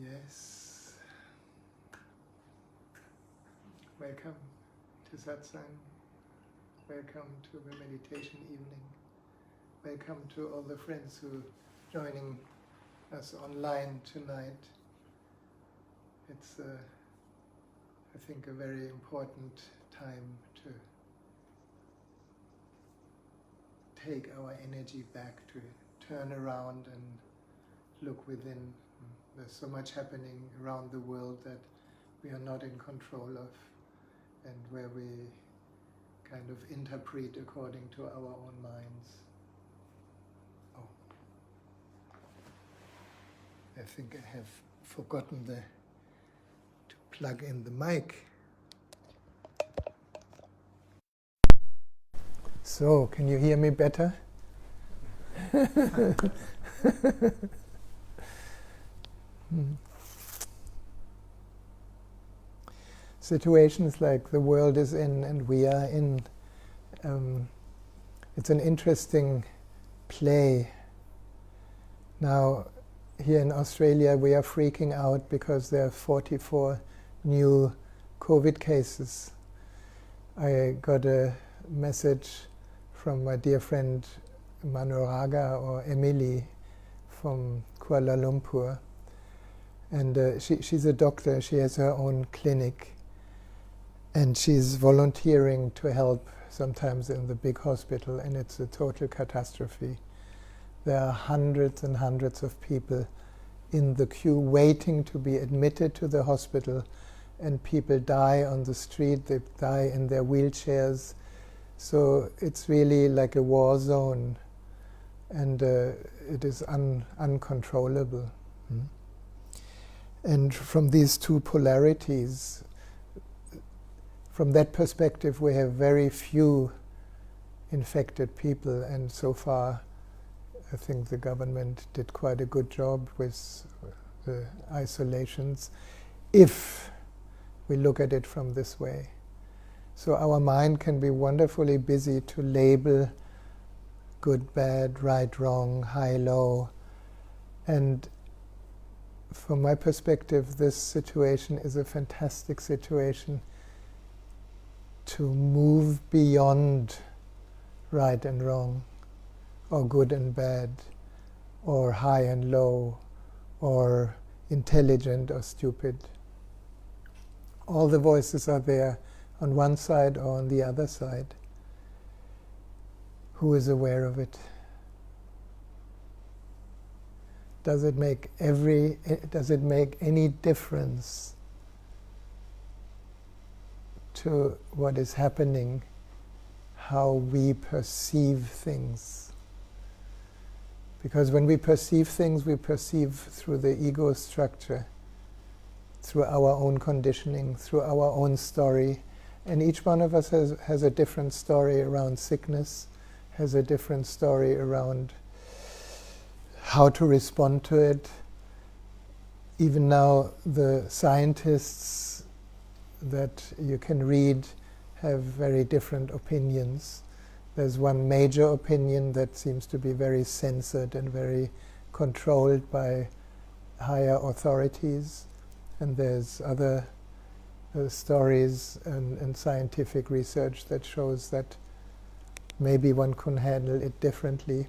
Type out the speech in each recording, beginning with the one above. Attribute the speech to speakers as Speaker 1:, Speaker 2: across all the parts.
Speaker 1: Yes. Welcome to Satsang. Welcome to the meditation evening. Welcome to all the friends who are joining us online tonight. It's, I think, a very important time to take our energy back, to turn around and look within. There's so much happening around the world that we are not in control of, and where we kind of interpret according to our own minds. Oh, I think I have forgotten to plug in the mic. So, can you hear me better? Situations like the world is in and we are in, it's an interesting play. Now, here in Australia we are freaking out because there are 44 new COVID cases. I got a message from my dear friend Manuraga, or Emily, from Kuala Lumpur. And she's a doctor, she has her own clinic, and she's volunteering to help sometimes in the big hospital, and it's a total catastrophe. There are hundreds and hundreds of people in the queue waiting to be admitted to the hospital, and people die on the street, they die in their wheelchairs. So it's really like a war zone, and it is uncontrollable. And from these two polarities, from that perspective, we have very few infected people, and so far I think the government did quite a good job with the isolations, if we look at it from this way. So our mind can be wonderfully busy to label good, bad, right, wrong, high, low, and from my perspective, this situation is a fantastic situation to move beyond right and wrong, or good and bad, or high and low, or intelligent or stupid. All the voices are there on one side or on the other side. Who is aware of it? Does it make any difference to what is happening, how we perceive things? Because when we perceive things, we perceive through the ego structure, through our own conditioning, through our own story. And each one of us has a different story around sickness, has a different story around how to respond to it. Even now, the scientists that you can read have very different opinions. There's one major opinion that seems to be very censored and very controlled by higher authorities, and there's other stories and scientific research that shows that maybe one can handle it differently.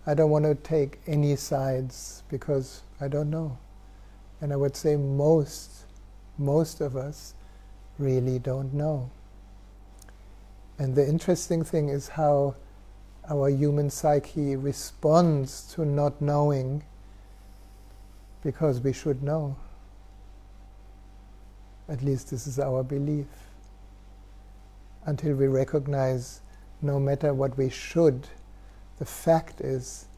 Speaker 1: I don't want to take any sides because I don't know. And I would say most of us really don't know. And the interesting thing is how our human psyche responds to not knowing, because we should know. At least this is our belief. Until we recognize no matter what we should, the fact is,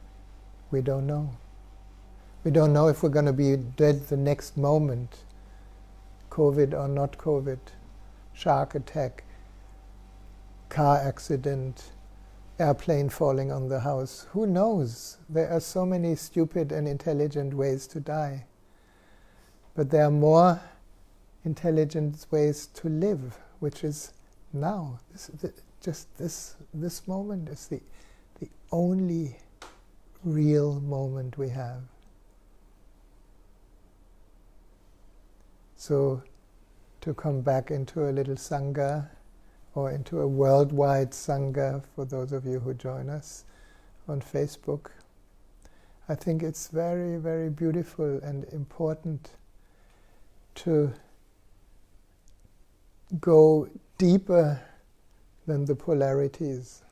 Speaker 1: we don't know. We don't know if we're going to be dead the next moment. COVID or not COVID, shark attack, car accident, airplane falling on the house. Who knows? There are so many stupid and intelligent ways to die. But there are more intelligent ways to live, which is now. This moment is the only real moment we have. So to come back into a little Sangha, or into a worldwide Sangha, for those of you who join us on Facebook, I think it's very, very beautiful and important to go deeper than the polarities.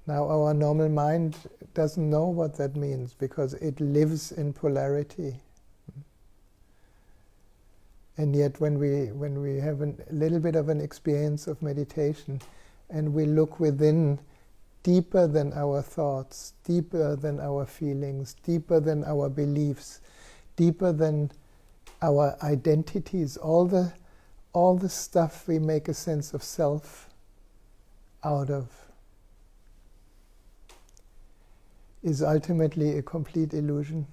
Speaker 1: Now our normal mind doesn't know what that means because it lives in polarity. And yet when we have a little bit of an experience of meditation and we look within, deeper than our thoughts, deeper than our feelings, deeper than our beliefs, deeper than our identities, all the stuff we make a sense of self out of, is ultimately a complete illusion.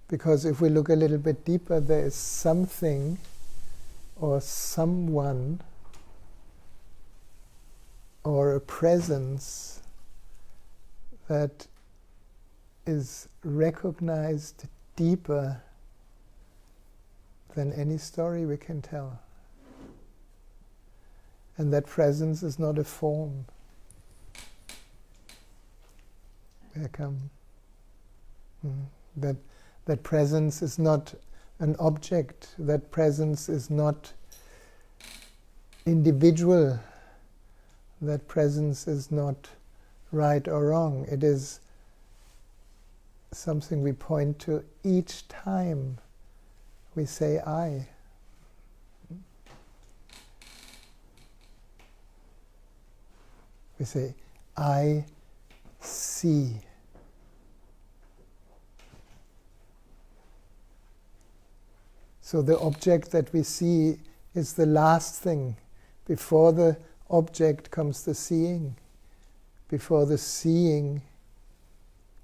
Speaker 1: Because if we look a little bit deeper, there is something or someone or a presence that is recognized deeper than any story we can tell. And that presence is not a form. Welcome. That presence is not an object. That presence is not individual. That presence is not right or wrong. It is something we point to each time we say I. We say, I see. So the object that we see is the last thing. Before the object comes the seeing. Before the seeing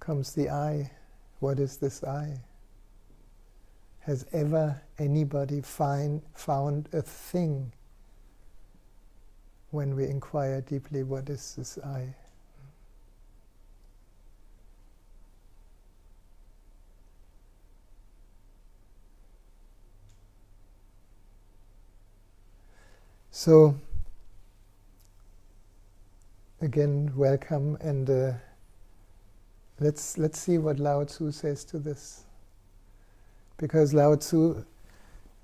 Speaker 1: comes the I. What is this I? Has ever anybody found a thing when we inquire deeply, what is this I? So, again, welcome, and let's see what LaoTzu says to this. Because LaoTzu,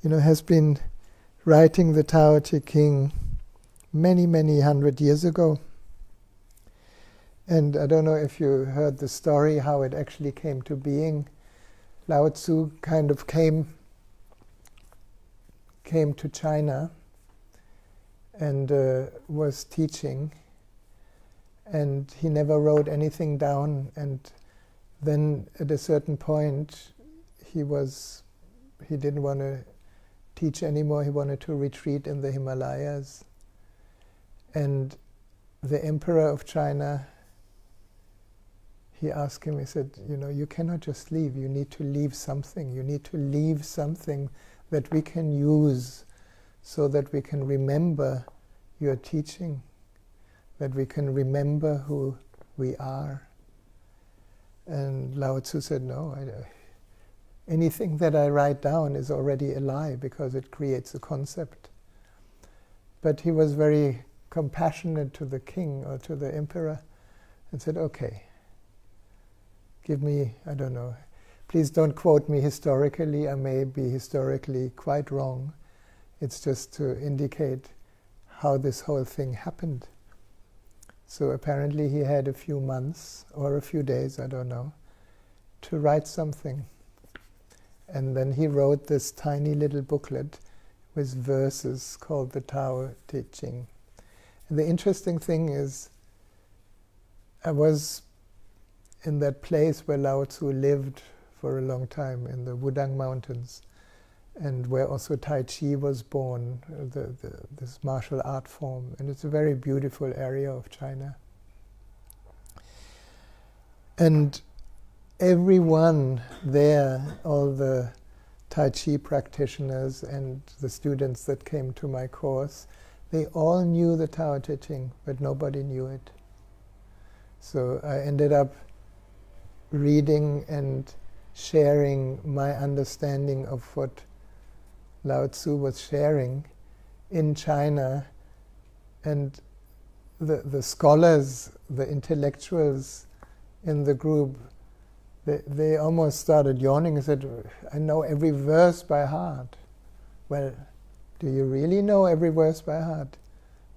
Speaker 1: has been writing the Tao Te Ching many, many hundred years ago. And I don't know if you heard the story, how it actually came to being. LaoTzu kind of came to China and was teaching, and he never wrote anything down, and then at a certain point he didn't want to teach anymore. He wanted to retreat in the Himalayas, and the emperor of China, he asked him, he said, you cannot just leave, you need to leave something. You need to leave something that we can use so that we can remember your teaching, that we can remember who we are. And LaoTzu said, no, anything that I write down is already a lie because it creates a concept. But he was very compassionate to the king or to the emperor and said, okay, give me, I don't know, please don't quote me historically, I may be historically quite wrong. It's just to indicate how this whole thing happened. So apparently he had a few months or a few days, I don't know, to write something. And then he wrote this tiny little booklet with verses called the Tao Te Ching. And the interesting thing is, I was in that place where LaoTzu lived for a long time, in the Wudang Mountains, and where also Tai Chi was born, this martial art form. And it's a very beautiful area of China. And everyone there, all the Tai Chi practitioners and the students that came to my course, they all knew the Tao Te Ching, but nobody knew it. So I ended up reading and sharing my understanding of what LaoTzu was sharing in China, and the scholars, the intellectuals in the group, they almost started yawning and said, I know every verse by heart. Well, do you really know every verse by heart?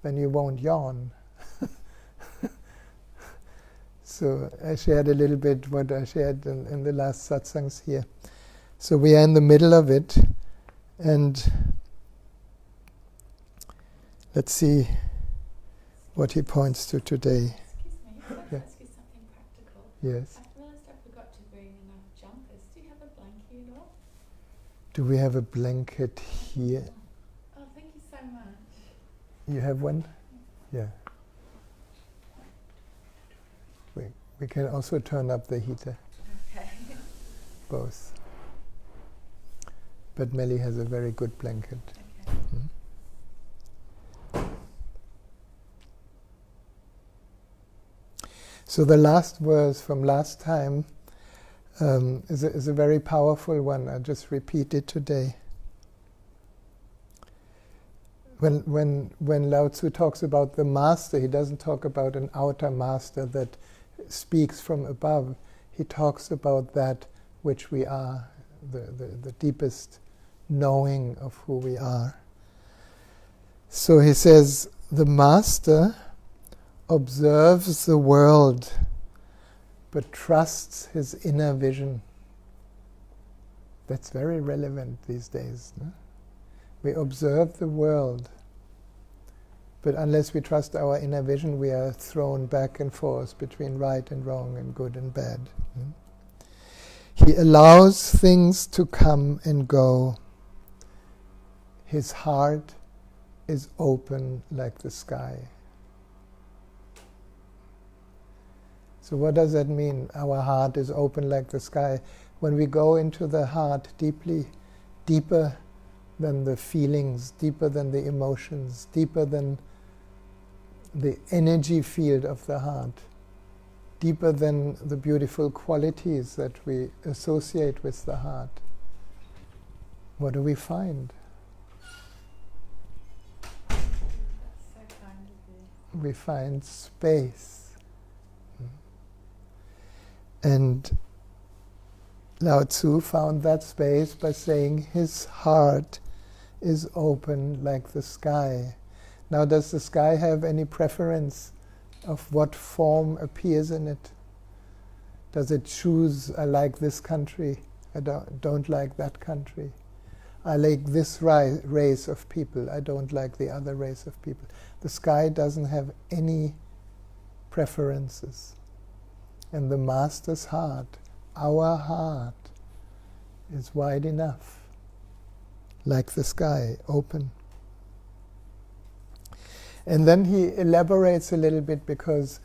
Speaker 1: Then you won't yawn. So I shared a little bit what I shared in the last satsangs here. So we are in the middle of it, and let's see what he points to today.
Speaker 2: Excuse me, I'd like to ask you something practical.
Speaker 1: Yes.
Speaker 2: I've realised I forgot to bring enough jumpers. Do you have a blanket at all?
Speaker 1: Do we have a blanket here?
Speaker 2: Oh, thank you so much.
Speaker 1: You have one? Yeah. We can also turn up the heater.
Speaker 2: Okay.
Speaker 1: Both. But Melly has a very good blanket.
Speaker 2: Okay.
Speaker 1: So the last verse from last time is a very powerful one. I just repeat it today. When LaoTzu talks about the master, he doesn't talk about an outer master that speaks from above. He talks about that which we are, the deepest knowing of who we are. So he says, the master observes the world but trusts his inner vision. That's very relevant these days. No? We observe the world, but unless we trust our inner vision, we are thrown back and forth between right and wrong and good and bad. He allows things to come and go. His heart is open like the sky. So what does that mean? Our heart is open like the sky. When we go into the heart deeply, deeper than the feelings, deeper than the emotions, deeper than the energy field of the heart, deeper than the beautiful qualities that we associate with the heart, what do we find?
Speaker 2: That's so kind of you.
Speaker 1: We find space. And LaoTzu found that space by saying his heart is open like the sky. Now, does the sky have any preference of what form appears in it? Does it choose, I like this country, I don't like that country? I like this race of people, I don't like the other race of people. The sky doesn't have any preferences. And the Master's heart, our heart, is wide enough, like the sky, open. And then he elaborates a little bit because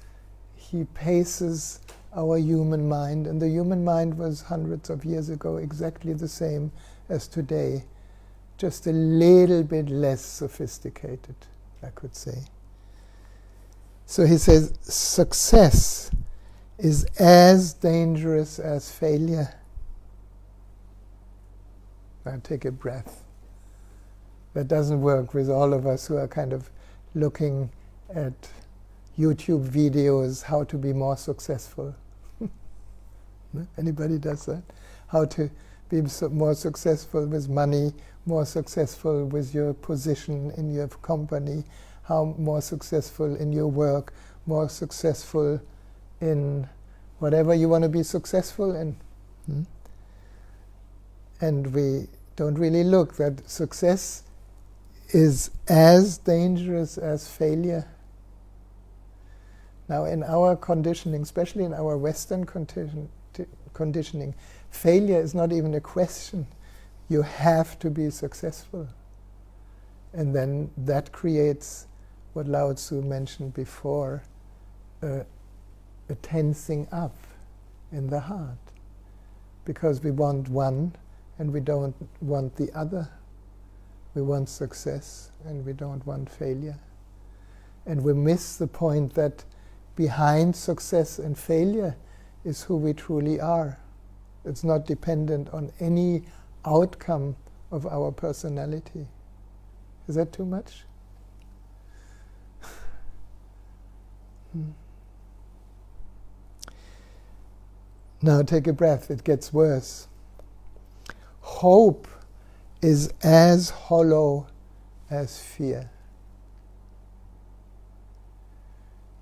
Speaker 1: he paces our human mind, and the human mind was hundreds of years ago exactly the same as today, just a little bit less sophisticated, I could say. So he says, success is as dangerous as failure. Now take a breath. That doesn't work with all of us who are kind of looking at YouTube videos, how to be more successful. Anybody does that? How to be more successful with money, more successful with your position in your company, how more successful in your work, more successful in whatever you want to be successful in. And we don't really look that success is as dangerous as failure. Now, in our conditioning, especially in our Western conditioning, failure is not even a question. You have to be successful. And then that creates what LaoTzu mentioned before, a tensing up in the heart, because we want one and we don't want the other. We want success and we don't want failure. And we miss the point that behind success and failure is who we truly are. It's not dependent on any outcome of our personality. Is that too much? Now take a breath, it gets worse. Hope is as hollow as fear.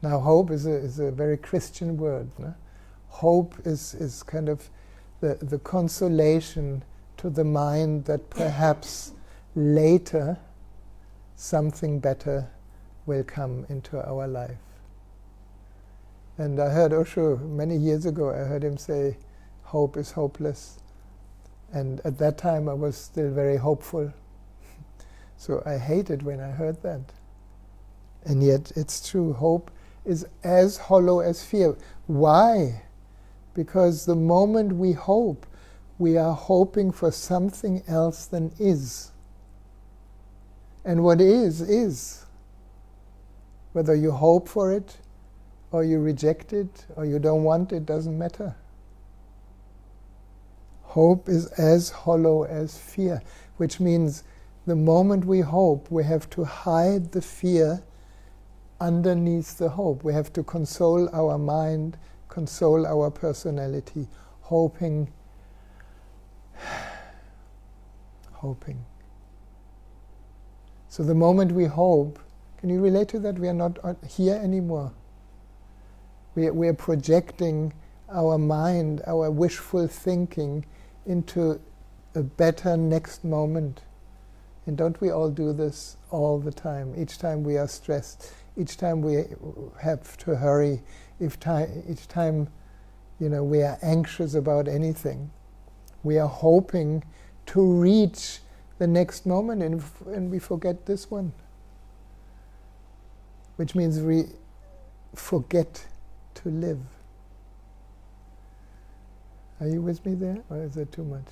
Speaker 1: Now hope is a very Christian word. No? Hope is kind of the consolation to the mind that perhaps later something better will come into our life. And I heard Osho many years ago, I heard him say, hope is hopeless. And at that time I was still very hopeful. So I hated when I heard that. And yet it's true, hope is as hollow as fear. Why? Because the moment we hope, we are hoping for something else than is. And what is. Whether you hope for it, or you reject it, or you don't want it, doesn't matter. Hope is as hollow as fear, which means the moment we hope, we have to hide the fear underneath the hope. We have to console our mind, console our personality, hoping. So the moment we hope, can you relate to that? We are not here anymore. We are projecting our mind, our wishful thinking into a better next moment. And don't we all do this all the time? Each time we are stressed, each time we have to hurry, each time we are anxious about anything, we are hoping to reach the next moment, and we forget this one. Which means we forget to live. Are you with me there, or is it too much?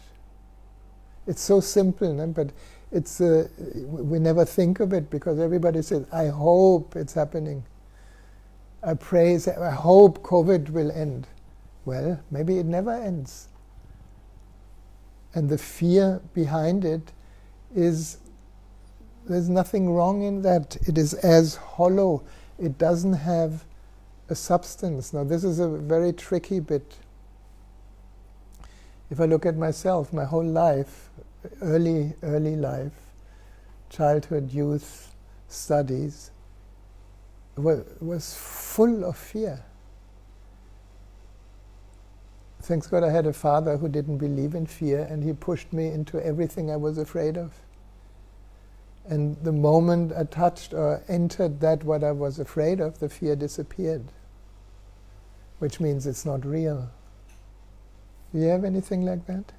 Speaker 1: It's so simple, no? But it's we never think of it because everybody says, I hope it's happening. I pray, I hope COVID will end. Well, maybe it never ends. And the fear behind it is, there's nothing wrong in that. It is as hollow. It doesn't have a substance. Now this is a very tricky bit. If I look at myself, my whole life, early life, childhood, youth, studies, was full of fear. Thanks God I had a father who didn't believe in fear, and he pushed me into everything I was afraid of. And the moment I touched or entered that what I was afraid of, the fear disappeared. Which means it's not real. Do you have anything like that?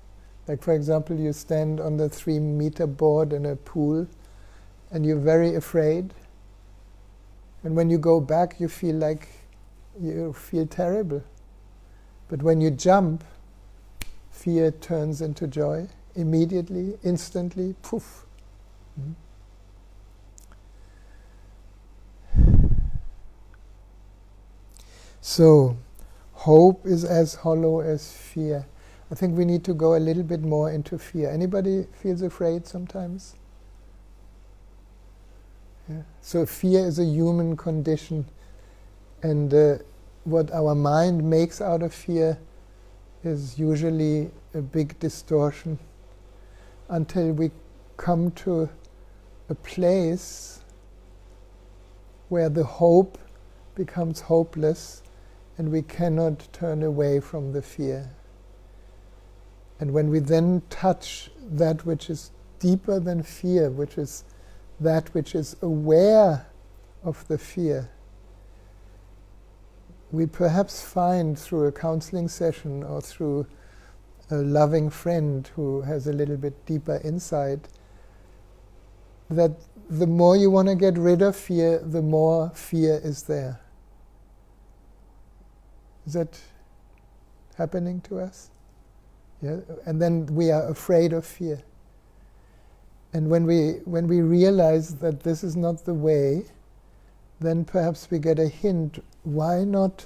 Speaker 1: Like, for example, you stand on the 3-meter board in a pool and you're very afraid. And when you go back, you feel terrible. But when you jump, fear turns into joy immediately, instantly, poof. So, hope is as hollow as fear. I think we need to go a little bit more into fear. Anybody feels afraid sometimes? Yeah. So fear is a human condition, and what our mind makes out of fear is usually a big distortion until we come to a place where the hope becomes hopeless and we cannot turn away from the fear. And when we then touch that which is deeper than fear, which is that which is aware of the fear, we perhaps find through a counseling session or through a loving friend who has a little bit deeper insight that the more you want to get rid of fear, the more fear is there. Is that happening to us? Yeah? And then we are afraid of fear. And when we realize that this is not the way, then perhaps we get a hint, why not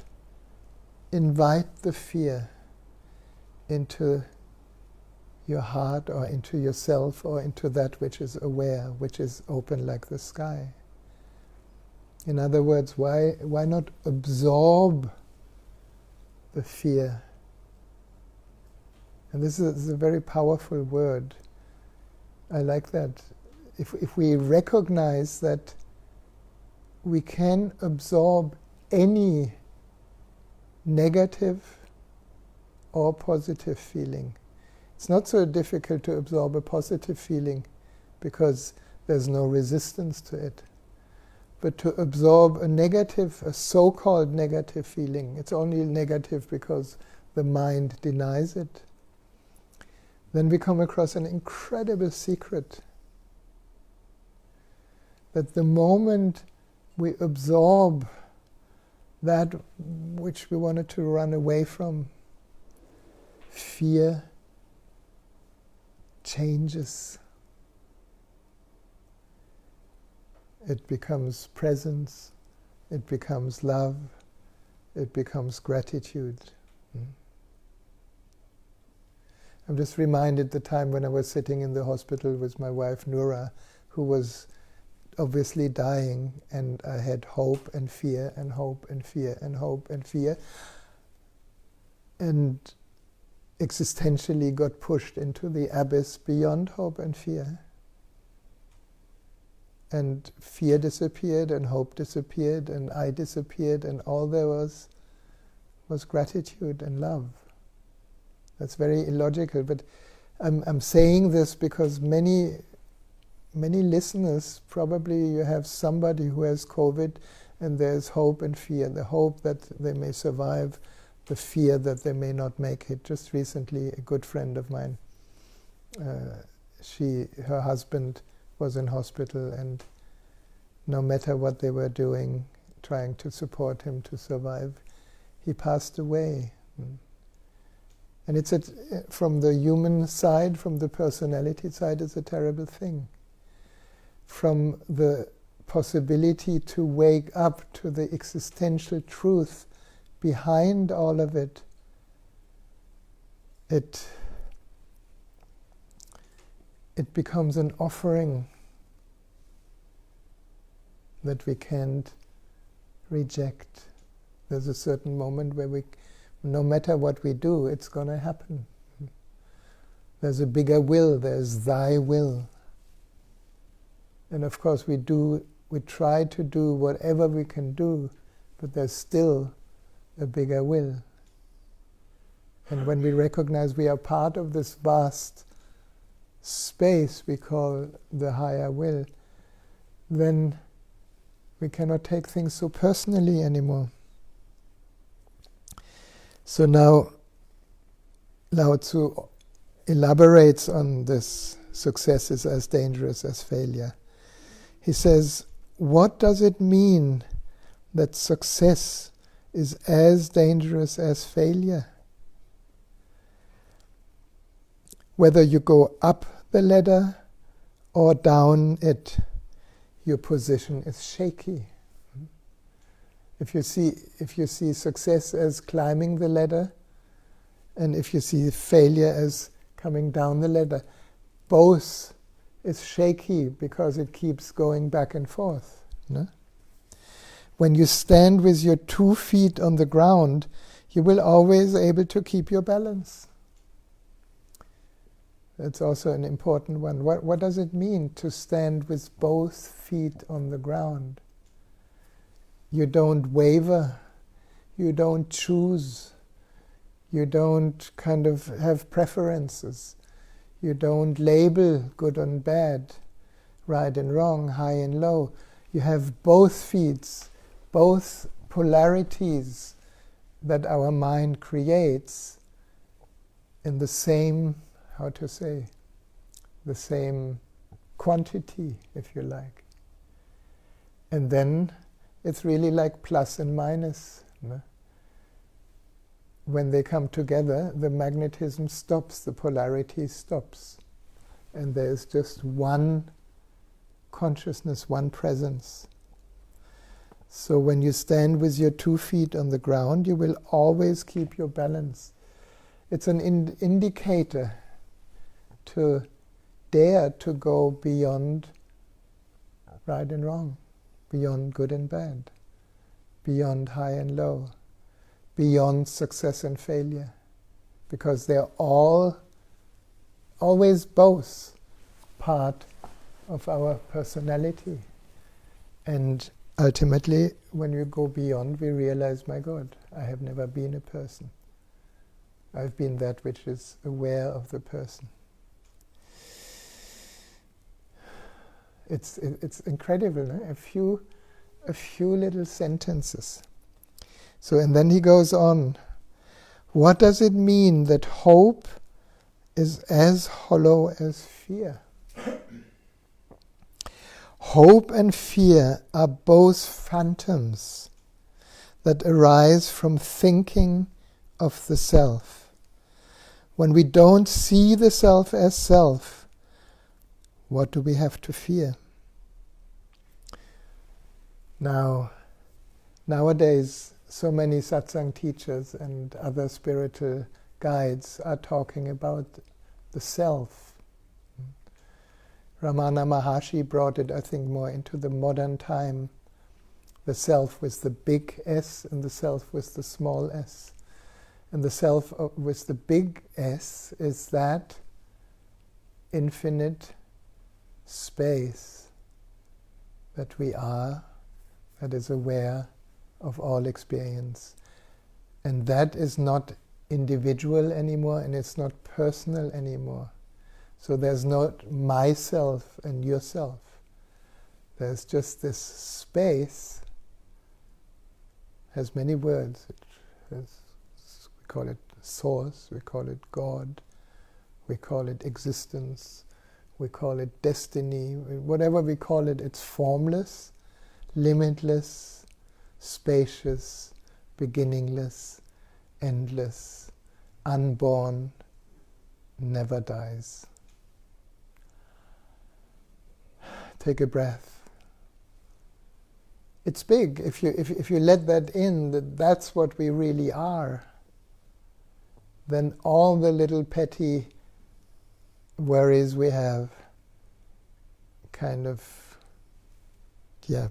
Speaker 1: invite the fear into your heart or into yourself or into that which is aware, which is open like the sky. In other words, why not absorb the fear? And this is a very powerful word. I like that. If we recognize that we can absorb any negative or positive feeling. It's not so difficult to absorb a positive feeling because there's no resistance to it. But to absorb a so-called negative feeling, it's only negative because the mind denies it. Then we come across an incredible secret. That the moment we absorb that which we wanted to run away from, fear changes. It becomes presence, it becomes love, it becomes gratitude. I'm just reminded the time when I was sitting in the hospital with my wife Noura, who was obviously dying, and I had hope and fear and hope and fear and hope and fear, and existentially got pushed into the abyss beyond hope and fear. And fear disappeared and hope disappeared and I disappeared, and all there was gratitude and love. That's very illogical, but I'm saying this because many listeners, probably you have somebody who has COVID and there's hope and fear. The hope that they may survive, the fear that they may not make it. Just recently, a good friend of mine, her husband was in hospital, and no matter what they were doing, trying to support him to survive, he passed away. And it's from the human side, from the personality side, it's a terrible thing. From the possibility to wake up to the existential truth behind all of it, it becomes an offering that we can't reject. There's a certain moment where no matter what we do, it's going to happen. There's a bigger will, there's thy will. And of course we try to do whatever we can do, but there's still a bigger will. And when we recognize we are part of this vast space we call the higher will, then we cannot take things so personally anymore. So now LaoTzu elaborates on this: success is as dangerous as failure. He says, what does it mean that success is as dangerous as failure? Whether you go up the ladder or down it, your position is shaky. If you see success as climbing the ladder, and if you see failure as coming down the ladder, both is shaky because it keeps going back and forth. No? When you stand with your 2 feet on the ground, you will always be able to keep your balance. That's also an important one. What does it mean to stand with both feet on the ground? You don't waver, you don't choose, you don't kind of have preferences, you don't label good and bad, right and wrong, high and low. You have both feet, both polarities that our mind creates in the same, the same quantity, if you like. And then it's really like plus and minus. No? When they come together, the magnetism stops, the polarity stops. And there's just one consciousness, one presence. So when you stand with your 2 feet on the ground, you will always keep your balance. It's an indicator to dare to go beyond right and wrong, beyond good and bad, beyond high and low, beyond success and failure, because they're always both part of our personality. And ultimately, when we go beyond, we realize, my God, I have never been a person. I've been that which is aware of the person. It's incredible, no? A few little sentences. So, and then he goes on. What does it mean that hope is as hollow as fear? Hope and fear are both phantoms that arise from thinking of the self. When we don't see the self as self, what do we have to fear? Now, nowadays, so many satsang teachers and other spiritual guides are talking about the self. Ramana Maharshi brought it, I think, more into the modern time. The self with the big S and the self with the small s. And the self with the big S is that infinite space that we are, that is aware of all experience. And that is not individual anymore, and it's not personal anymore. So there's not myself and yourself. There's just this space, has many words. We call it source, we call it God, we call it existence, we call it destiny. Whatever we call it, it's formless, limitless, spacious, beginningless, endless, unborn, never dies. Take a breath. It's big. If you let that in, that's what we really are, then all the little petty worries we have kind of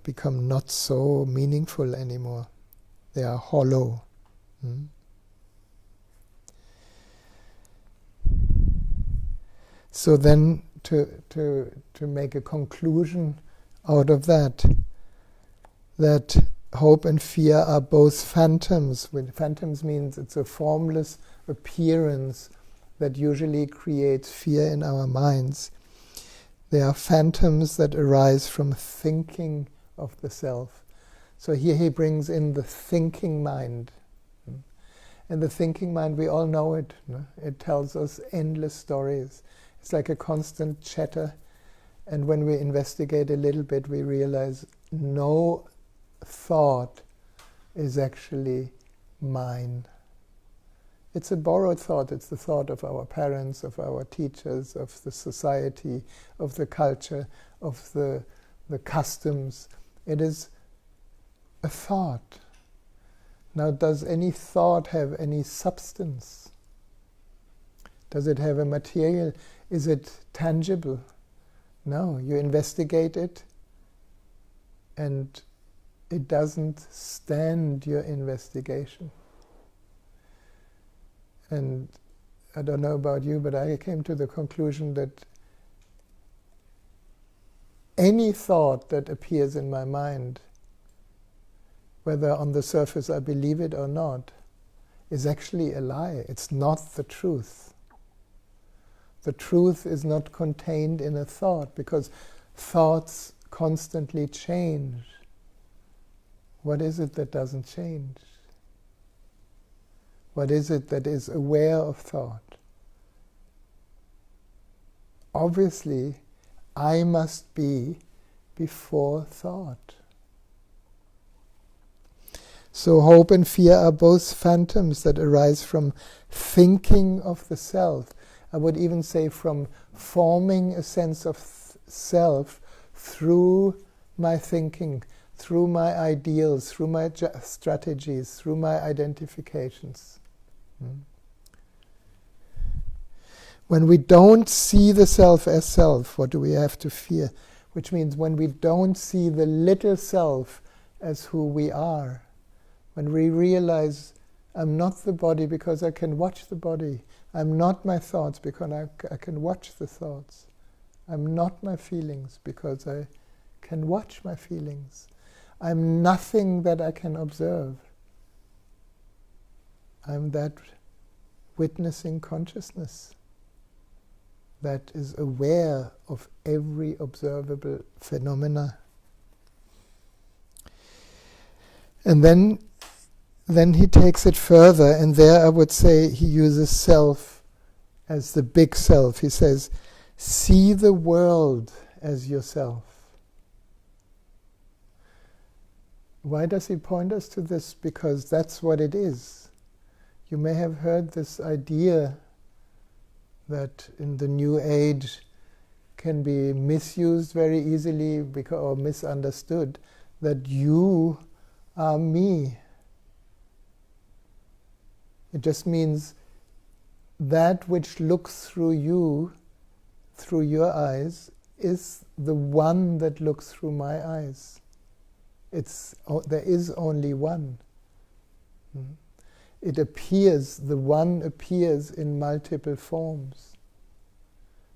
Speaker 1: become not so meaningful anymore. They are hollow. So then to make a conclusion out of that hope and fear are both phantoms. Phantoms means it's a formless appearance that usually creates fear in our minds. They are phantoms that arise from thinking of the self. So here he brings in the thinking mind. And the thinking mind, we all know it. It tells us endless stories. It's like a constant chatter. And when we investigate a little bit, we realize no thought is actually mine. It's a borrowed thought. It's the thought of our parents, of our teachers, of the society, of the culture, of the customs. It is a thought. Now, does any thought have any substance? Does it have a material? Is it tangible? No, you investigate it and it doesn't stand your investigation. And I don't know about you, but I came to the conclusion that any thought that appears in my mind, whether on the surface I believe it or not, is actually a lie. It's not the truth. The truth is not contained in a thought, because thoughts constantly change. What is it that doesn't change? What is it that is aware of thought? Obviously, I must be before thought. So hope and fear are both phantoms that arise from thinking of the self. I would even say from forming a sense of self through my thinking, through my ideals, through my strategies, through my identifications. When we don't see the self as self, what do we have to fear? Which means when we don't see the little self as who we are, when we realize I'm not the body because I can watch the body, I'm not my thoughts because I can watch the thoughts, I'm not my feelings because I can watch my feelings, I'm nothing that I can observe, I'm that witnessing consciousness that is aware of every observable phenomena. And then he takes it further, and there I would say he uses self as the big self. He says, see the world as yourself. Why does he point us to this? Because that's what it is. You may have heard this idea that in the New Age can be misused very easily or misunderstood, that you are me. It just means that which looks through you, through your eyes, is the one that looks through my eyes. There is only one. It appears, the one appears in multiple forms,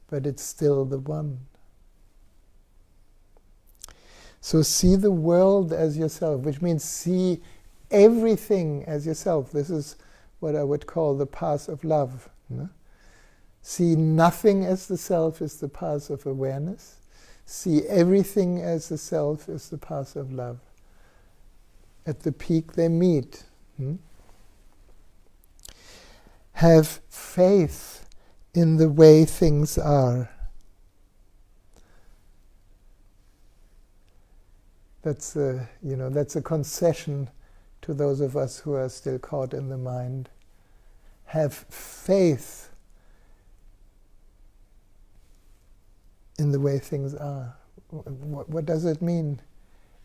Speaker 1: but it's still the one. So see the world as yourself, which means see everything as yourself. This is what I would call the path of love. See nothing as the self is the path of awareness. See everything as the self is the path of love. At the peak they meet. Have faith in the way things are. That's a concession to those of us who are still caught in the mind. Have faith in the way things are. What does it mean?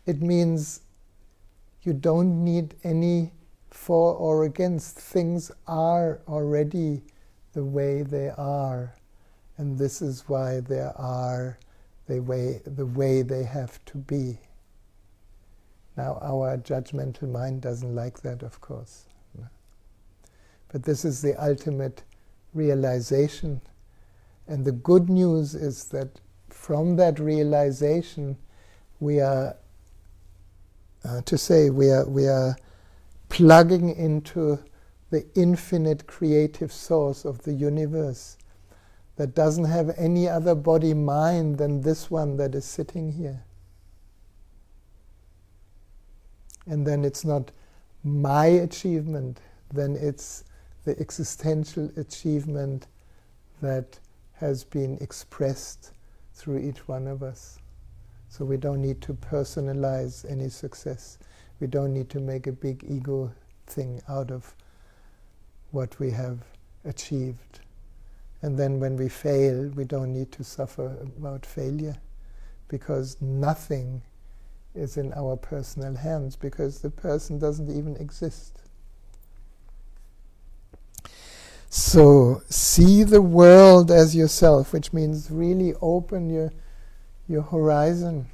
Speaker 1: It means you don't need any for or against. Things are already the way they are, and this is why they are the way they have to be. Now, our judgmental mind doesn't like that, of course. But this is the ultimate realization. And the good news is that from that realization, we are plugging into the infinite creative source of the universe that doesn't have any other body mind than this one that is sitting here. And then it's not my achievement, then it's the existential achievement that has been expressed through each one of us. So we don't need to personalize any success. We don't need to make a big ego thing out of what we have achieved. And then when we fail, we don't need to suffer about failure, because nothing is in our personal hands, because the person doesn't even exist. So see the world as yourself, which means really open your horizon.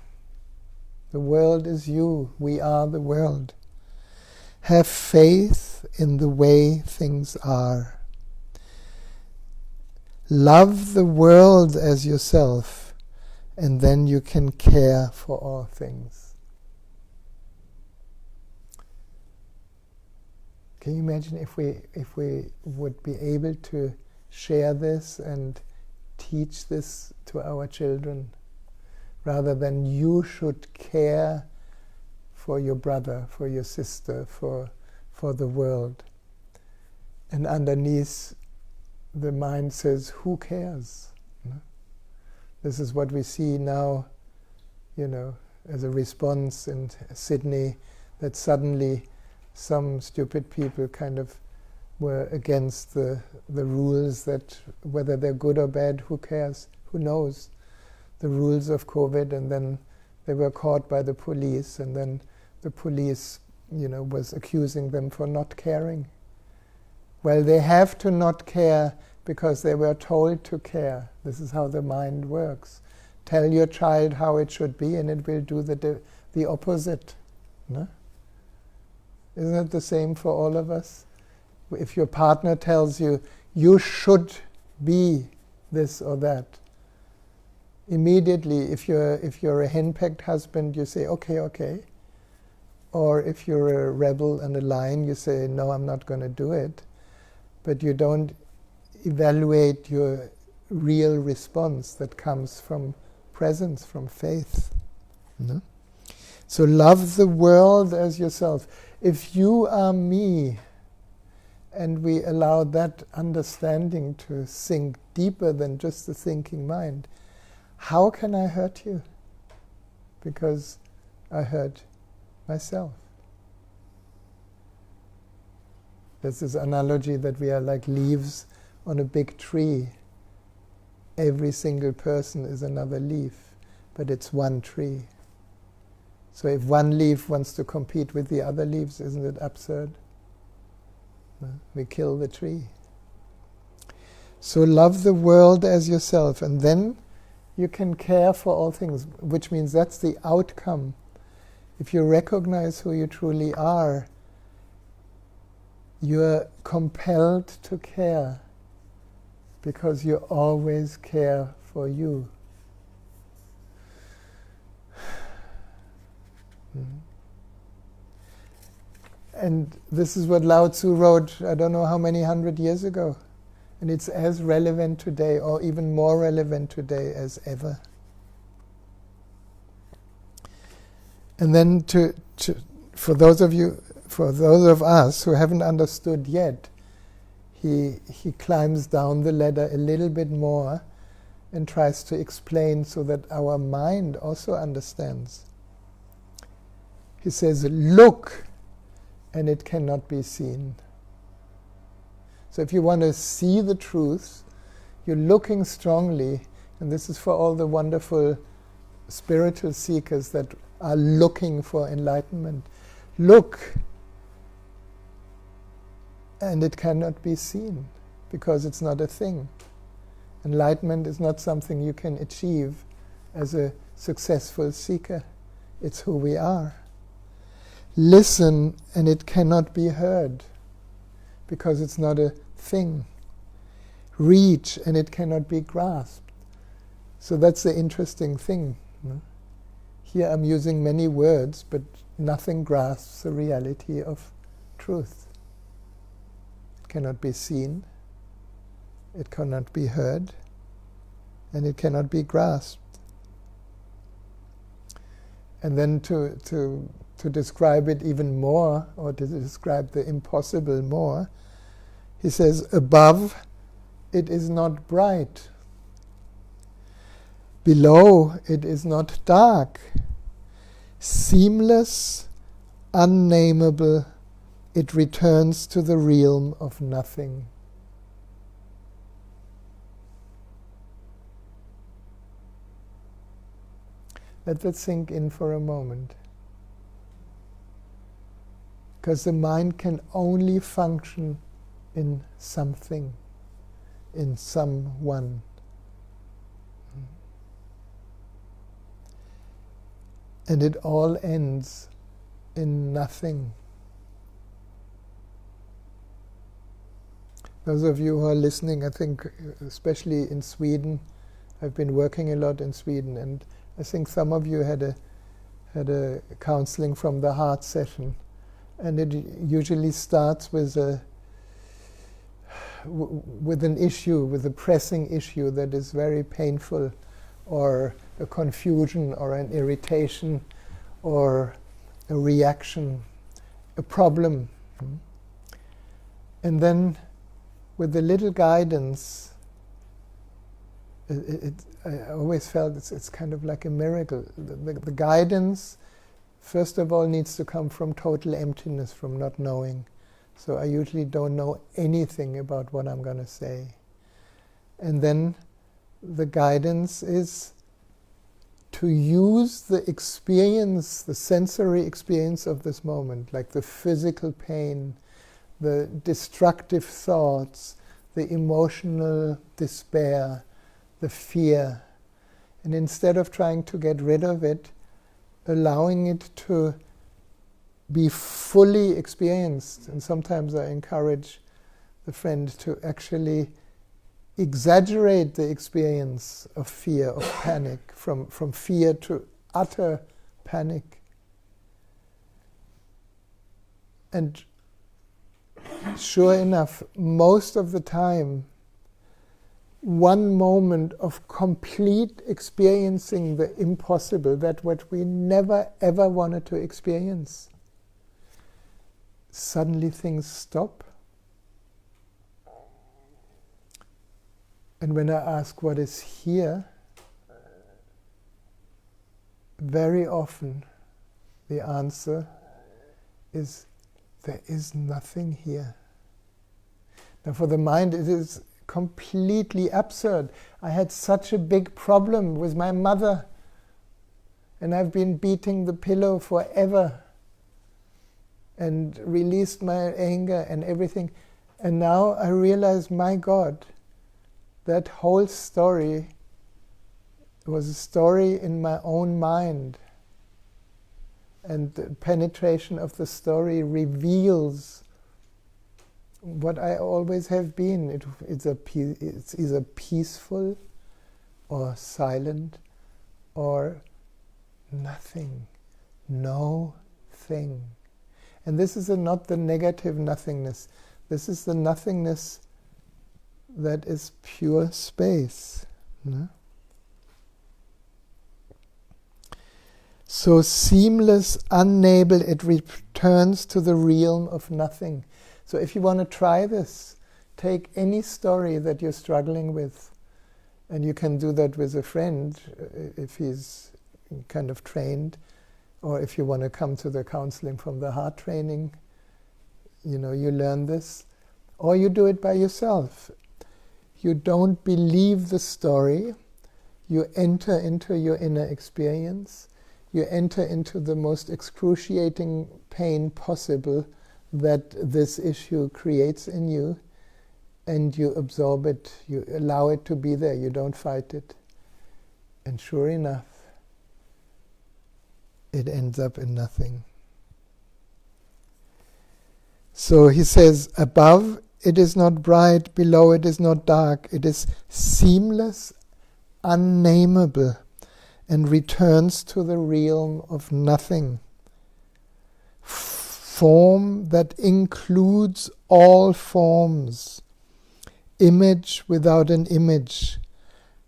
Speaker 1: The world is you. We are the world. Have faith in the way things are. Love the world as yourself, and then you can care for all things. Can you imagine if we would be able to share this and teach this to our children, rather than you should care for your brother, for your sister, for the world. And underneath, the mind says, who cares? This is what we see now, as a response in Sydney, that suddenly some stupid people kind of were against the rules, that whether they're good or bad, who cares? Who knows? The rules of COVID, and then they were caught by the police, and then the police, was accusing them for not caring. Well, they have to not care because they were told to care. This is how the mind works. Tell your child how it should be and it will do the opposite. No? Isn't it the same for all of us? If your partner tells you, you should be this or that, immediately, if you're a henpecked husband, you say, okay, okay. Or if you're a rebel and a lion, you say, no, I'm not going to do it. But you don't evaluate your real response that comes from presence, from faith. No? So love the world as yourself. If you are me, and we allow that understanding to sink deeper than just the thinking mind, how can I hurt you? Because I hurt myself. There's this analogy that we are like leaves on a big tree. Every single person is another leaf, but it's one tree. So if one leaf wants to compete with the other leaves, isn't it absurd? No? We kill the tree. So love the world as yourself, and then you can care for all things, which means that's the outcome. If you recognize who you truly are, you're compelled to care, because you always care for you. And this is what LaoTzu wrote, I don't know how many 100 years ago. And it's as relevant today, or even more relevant today as ever. And then for those of us who haven't understood yet, he climbs down the ladder a little bit more and tries to explain so that our mind also understands. He says, look, and it cannot be seen. So if you want to see the truth, you're looking strongly, and this is for all the wonderful spiritual seekers that are looking for enlightenment. Look, and it cannot be seen, because it's not a thing. Enlightenment is not something you can achieve as a successful seeker. It's who we are. Listen, and it cannot be heard, because it's not a thing. Reach, and it cannot be grasped. So that's the interesting thing. No? Here I'm using many words, but nothing grasps the reality of truth. It cannot be seen, it cannot be heard, and it cannot be grasped. And then to describe it even more, or to describe the impossible more, he says, above, it is not bright. Below, it is not dark. Seamless, unnameable, it returns to the realm of nothing. Let that sink in for a moment. Because the mind can only function in something, in someone. And it all ends in nothing. Those of you who are listening, I think, especially in Sweden, I've been working a lot in Sweden, and I think some of you had a counseling from the heart session, and it usually starts with an issue, with a pressing issue that is very painful, or a confusion, or an irritation, or a reaction, a problem. And then, with a little guidance, I always felt it's kind of like a miracle. The guidance, first of all, needs to come from total emptiness, from not knowing. So I usually don't know anything about what I'm going to say. And then the guidance is to use the experience, the sensory experience of this moment, like the physical pain, the destructive thoughts, the emotional despair, the fear. And instead of trying to get rid of it, allowing it to be fully experienced. And sometimes I encourage the friend to actually exaggerate the experience of fear, of panic, from fear to utter panic. And sure enough, most of the time, one moment of complete experiencing the impossible, that what we never ever wanted to experience, suddenly things stop. And when I ask what is here, very often the answer is, there is nothing here. Now for the mind it is completely absurd. I had such a big problem with my mother, and I've been beating the pillow forever and released my anger and everything. And now I realize, my God, that whole story was a story in my own mind. And the penetration of the story reveals what I always have been. It's either peaceful or silent or nothing. No thing. And this is not the negative nothingness. This is the nothingness that is pure space. No? So seamless, unable, it returns to the realm of nothing. So if you want to try this, take any story that you're struggling with, and you can do that with a friend if he's kind of trained, or if you want to come to the counseling from the heart training, you learn this, or you do it by yourself. You don't believe the story, you enter into your inner experience, you enter into the most excruciating pain possible that this issue creates in you, and you absorb it, you allow it to be there, you don't fight it. And sure enough, it ends up in nothing. So he says, above it is not bright, below it is not dark, it is seamless, unnameable, and returns to the realm of nothing. Form that includes all forms, image without an image,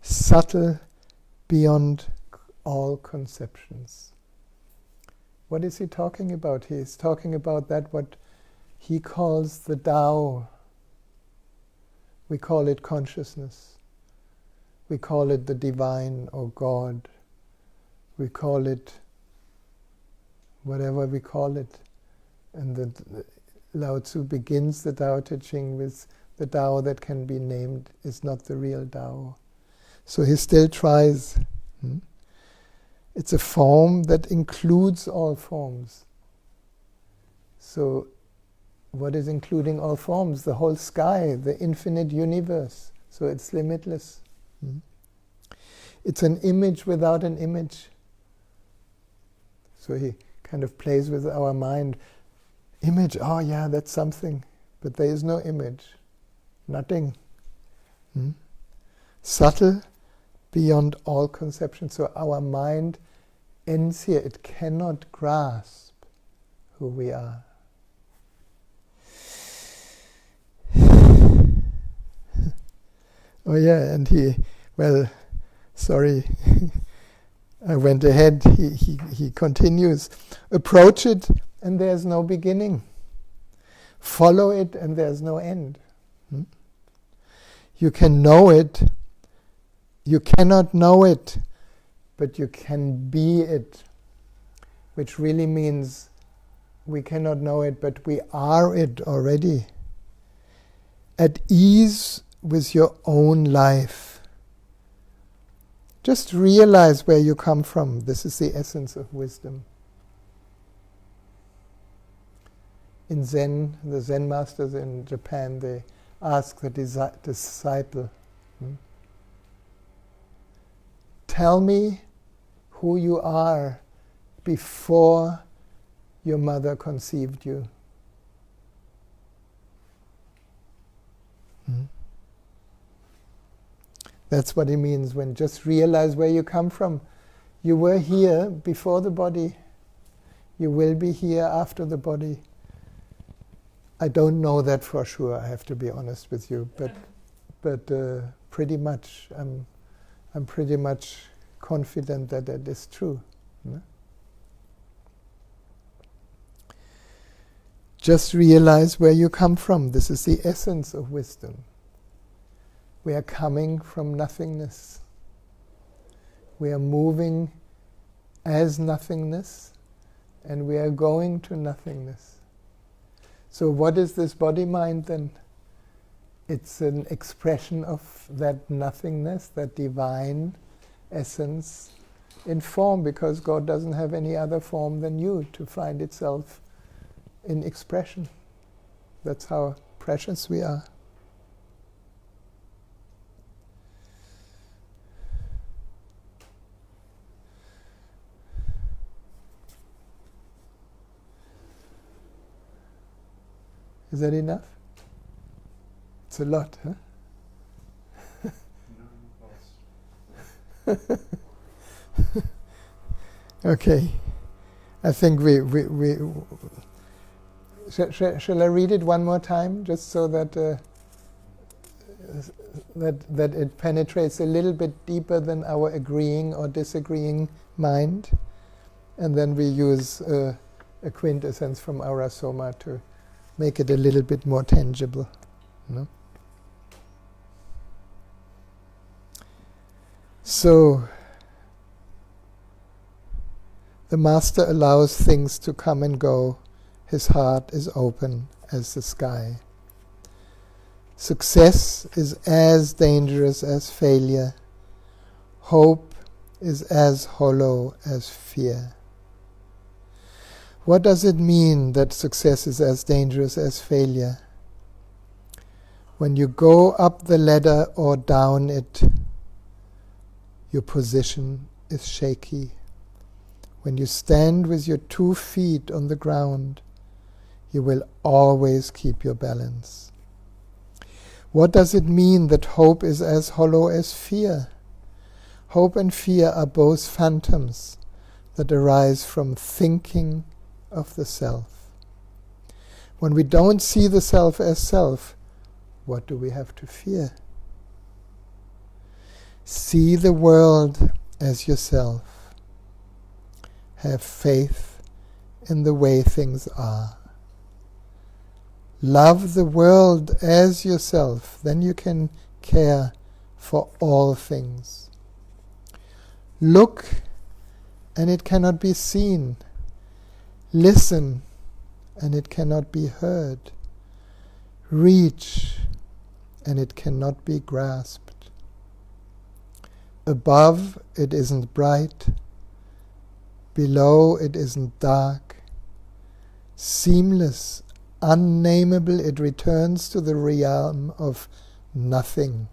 Speaker 1: subtle beyond all conceptions. What is he talking about? He is talking about that what he calls the Tao. We call it consciousness. We call it the divine or God. We call it whatever we call it. And the LaoTzu begins the Tao Te Ching with the Tao that can be named is not the real Tao. So he still tries. It's a form that includes all forms. So what is including all forms? The whole sky, the infinite universe. So it's limitless. It's an image without an image. So he kind of plays with our mind. Image, oh yeah, that's something. But there is no image. Nothing. Subtle beyond all conception. So our mind ends here. It cannot grasp who we are. Oh yeah, and sorry, I went ahead. He continues. Approach it and there's no beginning. Follow it and there's no end. You can know it. You cannot know it, but you can be it. Which really means we cannot know it, but we are it already. At ease with your own life. Just realize where you come from. This is the essence of wisdom. In Zen, the Zen masters in Japan, they ask the disciple, tell me who you are before your mother conceived you. That's what it means when just realize where you come from. You were here before the body. You will be here after the body. I don't know that for sure, I have to be honest with you, but pretty much, I'm pretty much confident that that is true. Just realize where you come from. This is the essence of wisdom. We are coming from nothingness. We are moving as nothingness, and we are going to nothingness. So what is this body-mind then? It's an expression of that nothingness, that divine essence in form, because God doesn't have any other form than you to find itself in expression. That's how precious we are. Is that enough? It's a lot, huh? Okay. I think shall I read it one more time, just so that that it penetrates a little bit deeper than our agreeing or disagreeing mind, and then we use a quintessence from Arasoma to make it a little bit more tangible. No? So, the Master allows things to come and go. His heart is open as the sky. Success is as dangerous as failure. Hope is as hollow as fear. What does it mean that success is as dangerous as failure? When you go up the ladder or down it, your position is shaky. When you stand with your 2 feet on the ground, you will always keep your balance. What does it mean that hope is as hollow as fear? Hope and fear are both phantoms that arise from thinking of the self. When we don't see the self as self, what do we have to fear? See the world as yourself. Have faith in the way things are. Love the world as yourself, then you can care for all things. Look, and it cannot be seen. Listen, and it cannot be heard. Reach, and it cannot be grasped. Above, it isn't bright. Below, it isn't dark. Seamless, unnameable, it returns to the realm of nothing.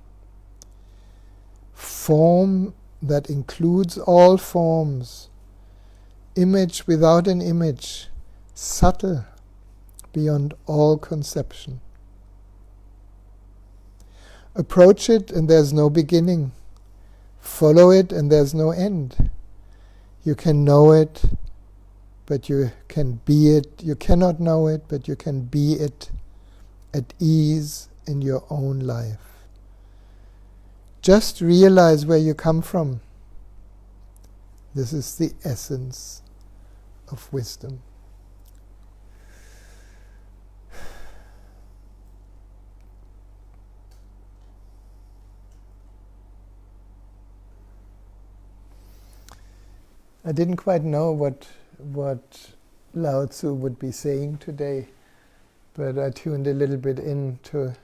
Speaker 1: Form that includes all forms. Image without an image, subtle, beyond all conception. Approach it and there's no beginning. Follow it and there's no end. You can know it, but you can be it. You cannot know it, but you can be it at ease in your own life. Just realize where you come from. This is the essence of wisdom. I didn't quite know what LaoTzu would be saying today, but I tuned a little bit into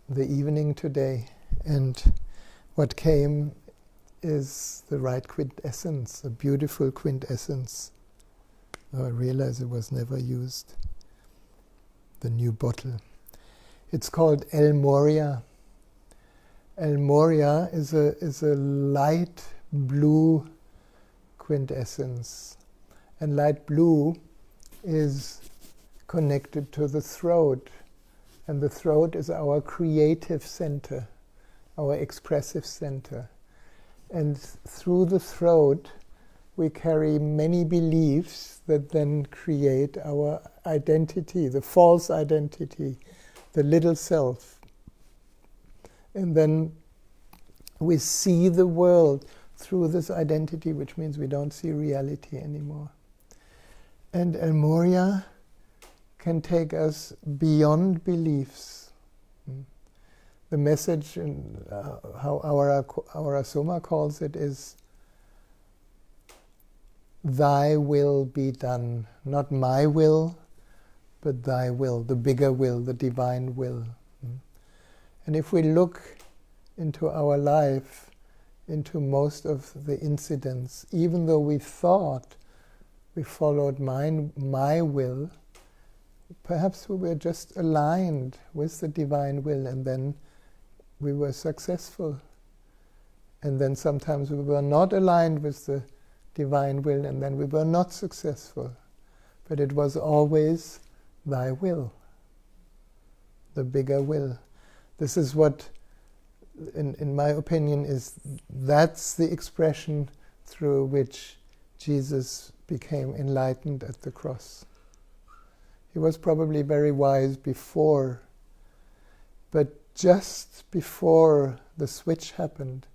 Speaker 1: the evening today, and what came is the right quintessence, a beautiful quintessence. Oh, I realize it was never used. The new bottle. It's called El Moria. El Moria is a light blue quintessence. And light blue is connected to the throat. And the throat is our creative center, our expressive center. And through the throat, we carry many beliefs that then create our identity, the false identity, the little self. And then we see the world through this identity, which means we don't see reality anymore. And El Moria can take us beyond beliefs. The message, in, how our Soma calls it, is Thy will be done. Not my will, but Thy will, the bigger will, the divine will. And if we look into our life, into most of the incidents, even though we thought we followed my will, perhaps we were just aligned with the divine will, and then we were successful. And then sometimes we were not aligned with the divine will, and then we were not successful. But it was always Thy will, the bigger will. This is what, in my opinion, that's the expression through which Jesus became enlightened at the cross. He was probably very wise before, but just before the switch happened,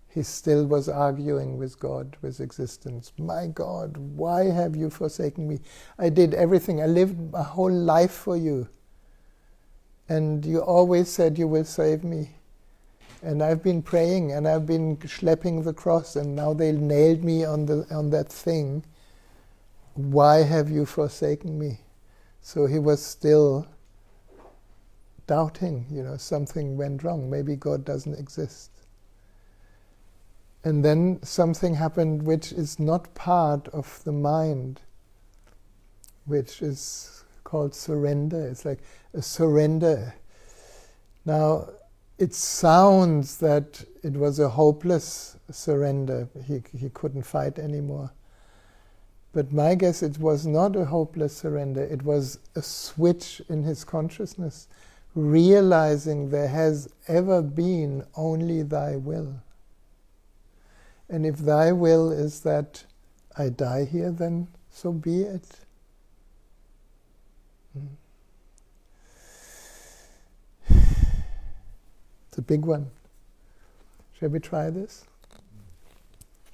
Speaker 1: he still was arguing with God, with existence. My God, why have you forsaken me? I did everything. I lived my whole life for you. And you always said you will save me. And I've been praying, and I've been schlepping the cross, and now they nailed me on that thing. Why have you forsaken me? So he was still doubting, something went wrong. Maybe God doesn't exist. And then something happened which is not part of the mind, which is called surrender. It's like a surrender. Now, it sounds that it was a hopeless surrender. He couldn't fight anymore. But my guess, it was not a hopeless surrender. It was a switch in his consciousness, realizing there has ever been only Thy will. And if Thy will is that I die here, then so be it. It's a big one. Shall we try this?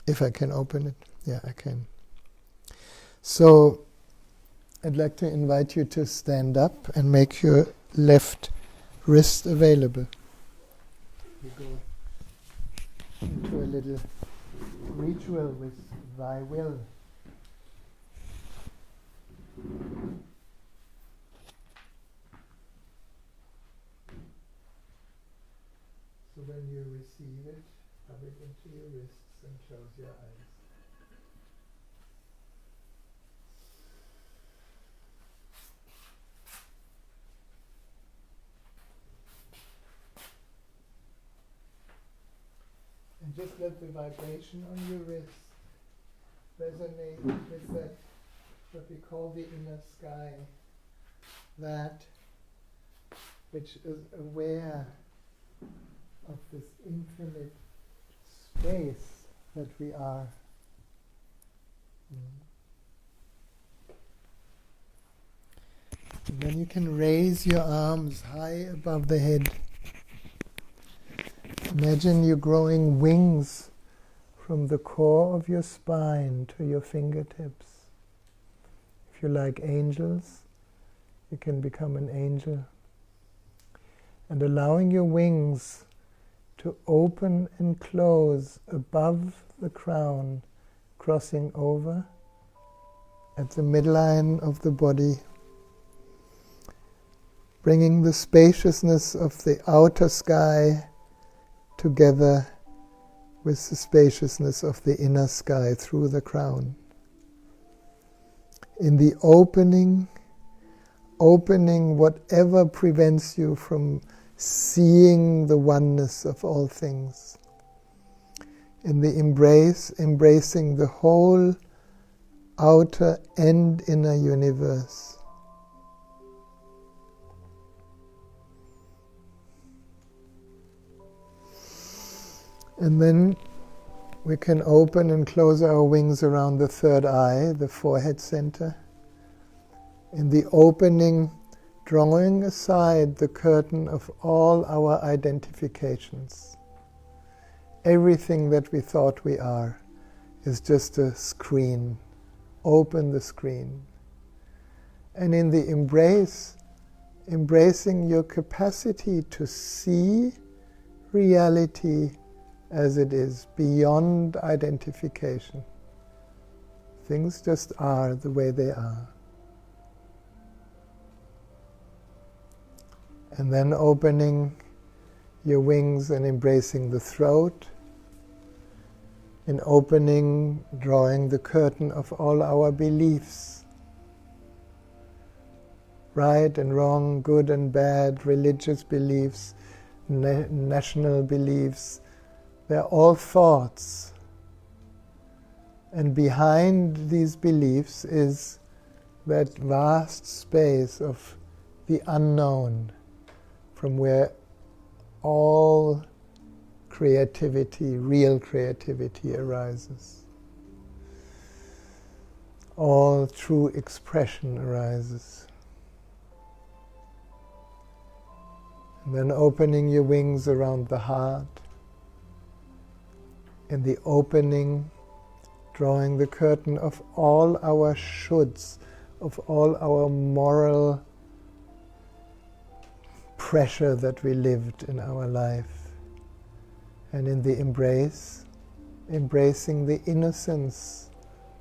Speaker 1: If I can open it. Yeah, I can. So, I'd like to invite you to stand up and make your left wrist available. We go into a little ritual with Thy will. So when you receive it, rub it into your wrists and close your eyes. And just let the vibration on your wrist resonate with that, what we call the inner sky, that which is aware of this infinite space that we are. And then you can raise your arms high above the head. Imagine you growing wings from the core of your spine to your fingertips. If you like angels, you can become an angel. And allowing your wings to open and close above the crown, crossing over at the midline of the body, bringing the spaciousness of the outer sky together with the spaciousness of the inner sky through the crown. In the opening opening whatever prevents you from seeing the oneness of all things. In the embrace, embracing the whole outer and inner universe. And then we can open and close our wings around the third eye, the forehead center. In the opening, drawing aside the curtain of all our identifications. Everything that we thought we are is just a screen. Open the screen. And in the embrace, embracing your capacity to see reality as it is, beyond identification. Things just are the way they are. And then opening your wings and embracing the throat. In opening, drawing the curtain of all our beliefs. Right and wrong, good and bad, religious beliefs, national beliefs. They're all thoughts. And behind these beliefs is that vast space of the unknown, from where all creativity, real creativity arises. All true expression arises. And then opening your wings around the heart. In the opening, drawing the curtain of all our shoulds, of all our moral pressure that we lived in our life. And in the embrace, embracing the innocence,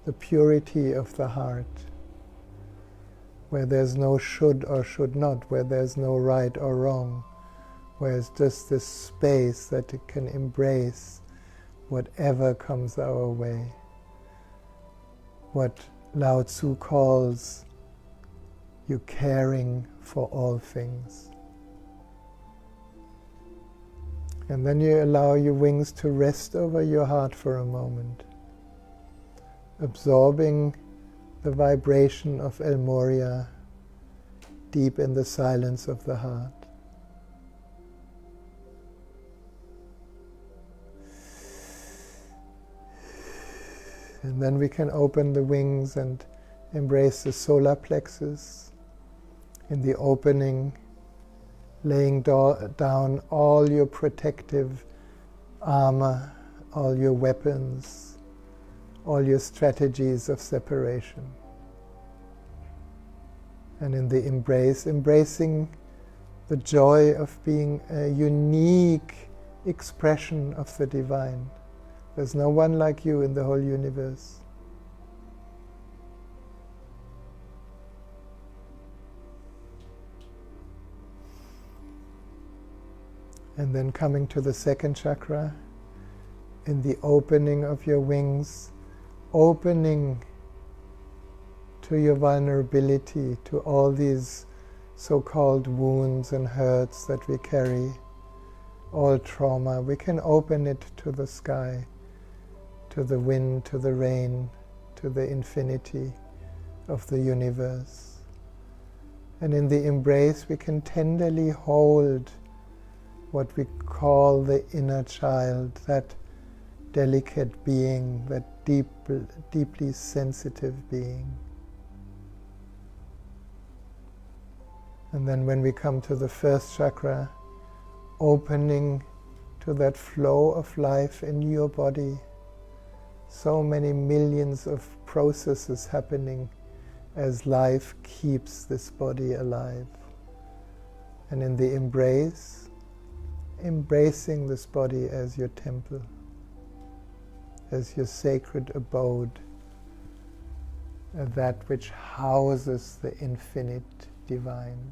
Speaker 1: the purity of the heart, where there's no should or should not, where there's no right or wrong, where it's just this space that it can embrace whatever comes our way. What LaoTzu calls you caring for all things. And then you allow your wings to rest over your heart for a moment, absorbing the vibration of El Moria deep in the silence of the heart. And then we can open the wings and embrace the solar plexus. In the opening, laying down all your protective armor, all your weapons, all your strategies of separation. And in the embrace, embracing the joy of being a unique expression of the divine. There's no one like you in the whole universe. And then coming to the second chakra, in the opening of your wings, opening to your vulnerability, to all these so-called wounds and hurts that we carry, all trauma, we can open it to the sky, to the wind, to the rain, to the infinity of the universe. And in the embrace we can tenderly hold what we call the inner child, that delicate being, that deeply sensitive being. And then when we come to the first chakra, opening to that flow of life in your body, so many millions of processes happening as life keeps this body alive. And in the embrace, embracing this body as your temple, as your sacred abode, that which houses the infinite divine.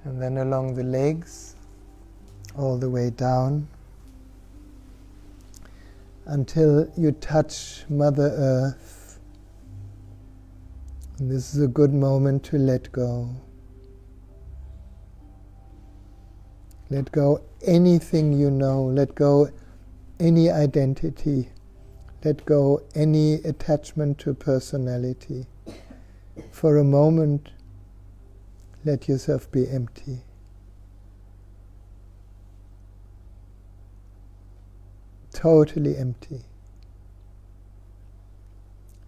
Speaker 1: And then along the legs, all the way down, until you touch Mother Earth, And this is a good moment to let go. Let go anything you know. Let go any identity. Let go any attachment to personality. For a moment, let yourself be empty. Totally empty.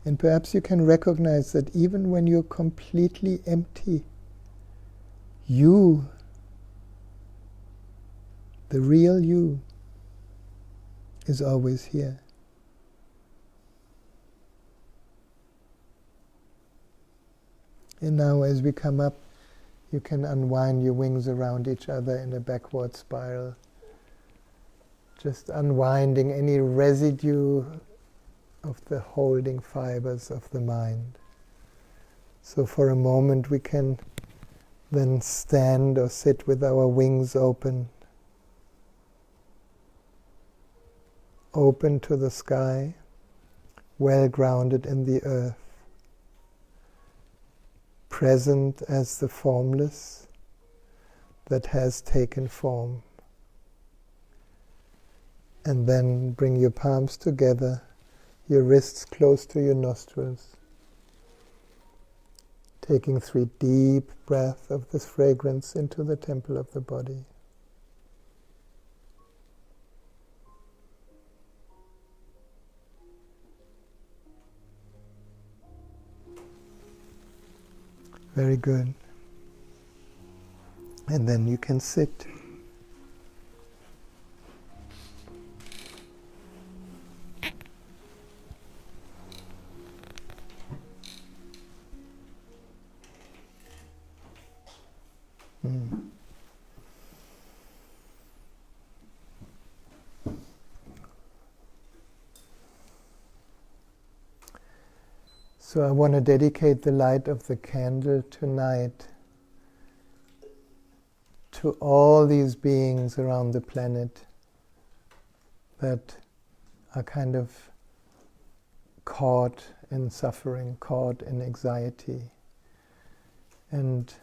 Speaker 1: And perhaps you can recognize that even when you're completely empty, you, the real you, is always here. And now as we come up, you can unwind your wings around each other in a backward spiral. Just unwinding any residue of the holding fibers of the mind. So for a moment we can then stand or sit with our wings open, open to the sky, well grounded in the earth, present as the formless that has taken form. And then bring your palms together, your wrists close to your nostrils, taking 3 deep breaths of this fragrance into the temple of the body. Very good. And then you can sit. So I want to dedicate the light of the candle tonight to all these beings around the planet that are kind of caught in suffering, caught in anxiety. And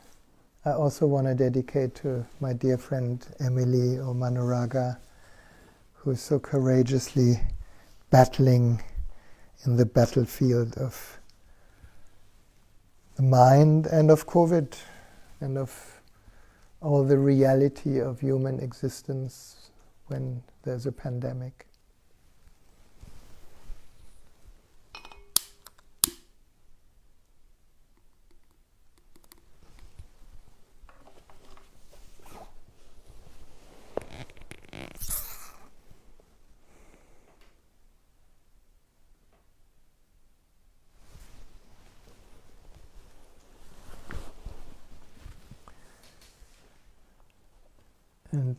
Speaker 1: I also want to dedicate to my dear friend Emily or Manuraga, who is so courageously battling in the battlefield of the mind and of COVID and of all the reality of human existence when there's a pandemic. And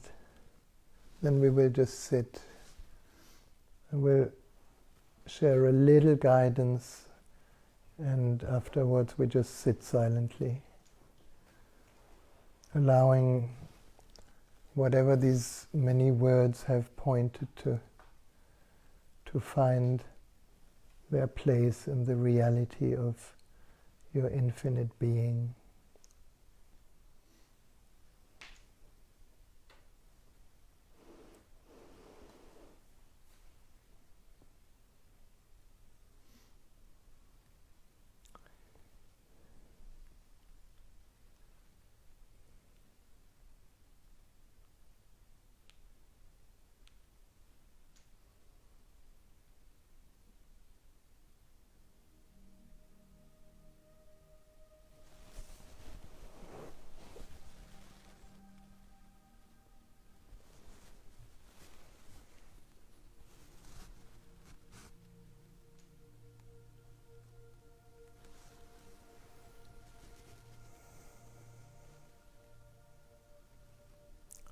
Speaker 1: then we will just sit and we'll share a little guidance, and afterwards we just sit silently, allowing whatever these many words have pointed to find their place in the reality of your infinite being.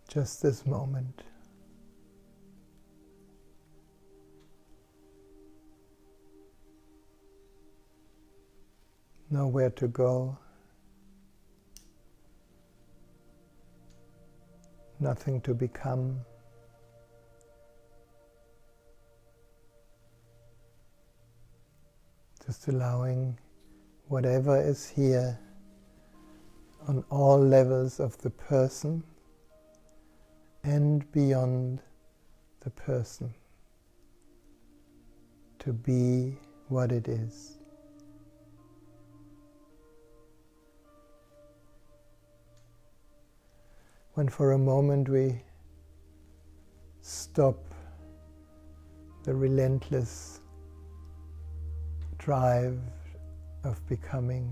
Speaker 1: Just this moment. Nowhere to go. Nothing to become. Just allowing whatever is here on all levels of the person and beyond the person, to be what it is. When for a moment we stop the relentless drive of becoming,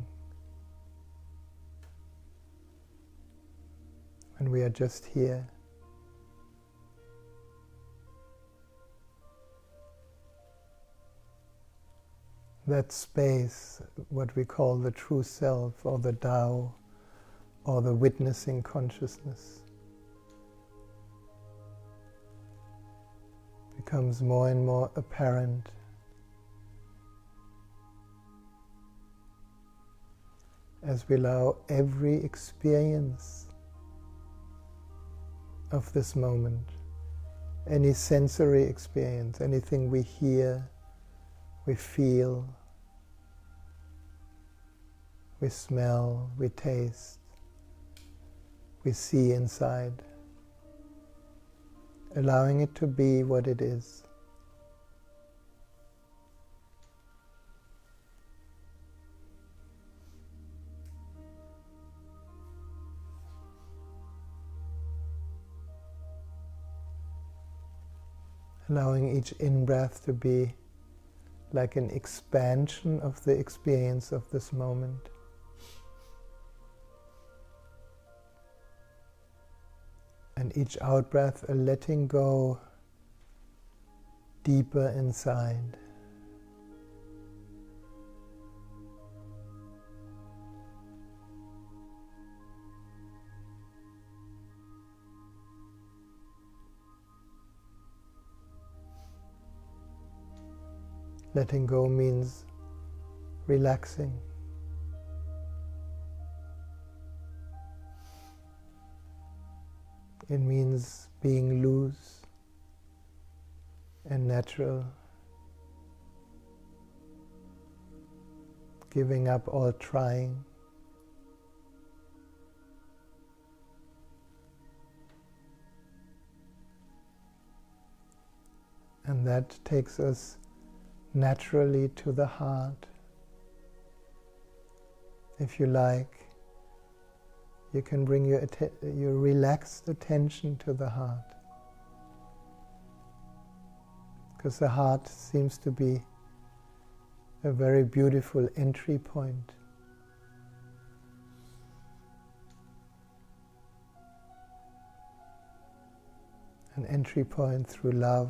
Speaker 1: when we are just here, that space, what we call the true self or the Tao or the witnessing consciousness, becomes more and more apparent as we allow every experience of this moment, any sensory experience, anything we hear, we feel, we smell, we taste, we see inside, allowing it to be what it is. Allowing each in-breath to be like an expansion of the experience of this moment. And each out-breath a letting go deeper inside. Letting go means relaxing. It means being loose and natural, giving up all trying. And that takes us naturally to the heart. If you like, you can bring your relaxed attention to the heart, because the heart seems to be a very beautiful entry point. An entry point through love,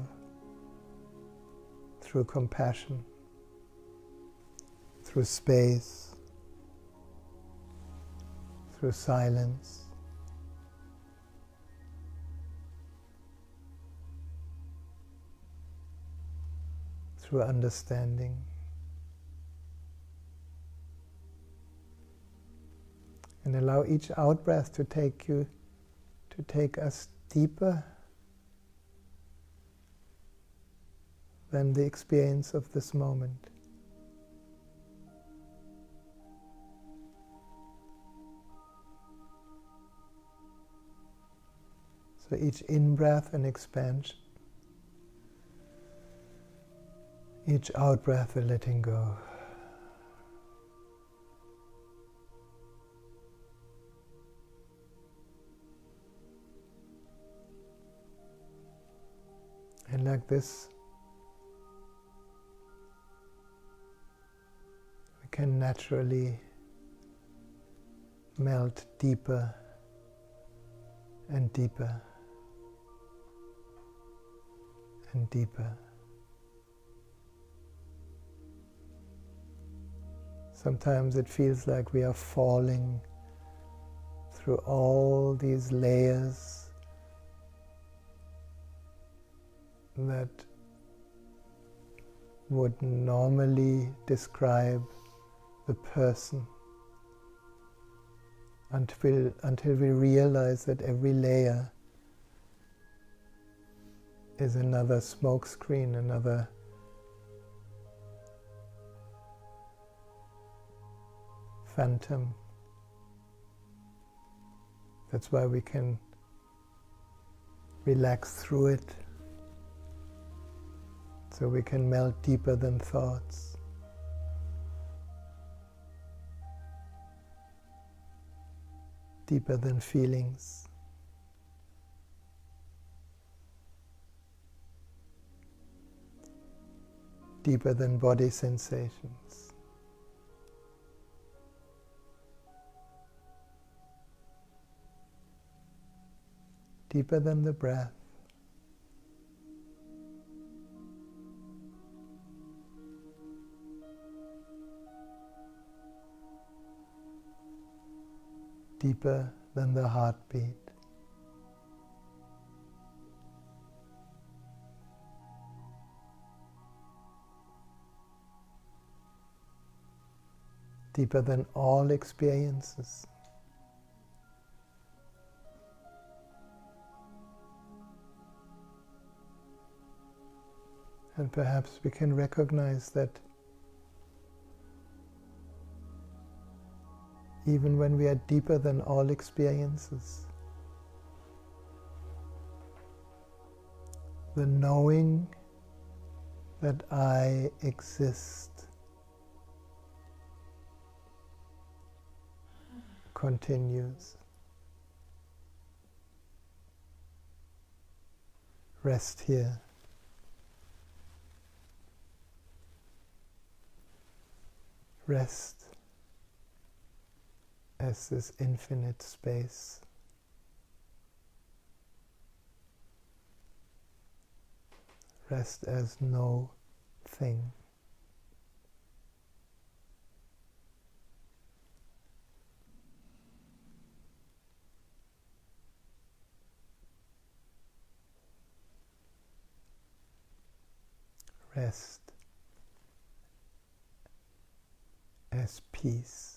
Speaker 1: through compassion, through space, through silence, through understanding. And allow each out-breath to take us deeper than the experience of this moment. So each in-breath an expansion, each out-breath a letting go. And like this, we can naturally melt deeper and deeper and deeper. Sometimes it feels like we are falling through all these layers that would normally describe the person, until we realize that every layer is another smoke screen, another phantom. That's why we can relax through it, so we can melt deeper than thoughts. Deeper than feelings. Deeper than body sensations. Deeper than the breath. Deeper than the heartbeat. Deeper than all experiences. And perhaps we can recognize that even when we are deeper than all experiences, the knowing that I exist continues. Rest here. Rest as this infinite space. Rest as no thing. Rest as peace.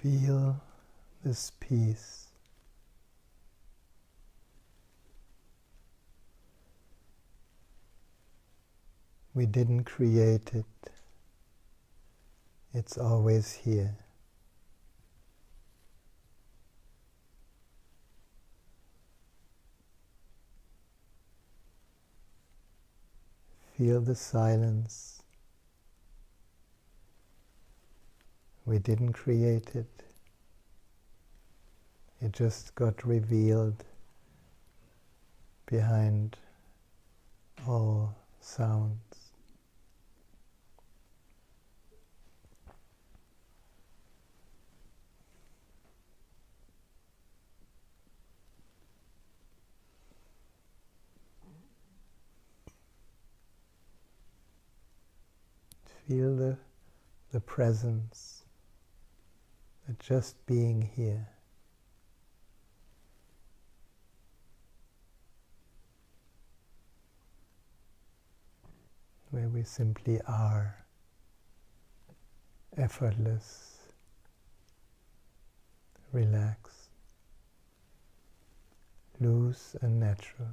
Speaker 1: Feel this peace. We didn't create it. It's always here. Feel the silence. We didn't create it. It just got revealed behind all sounds. Feel the presence, the just being here. Where we simply are, effortless, relaxed, loose and natural.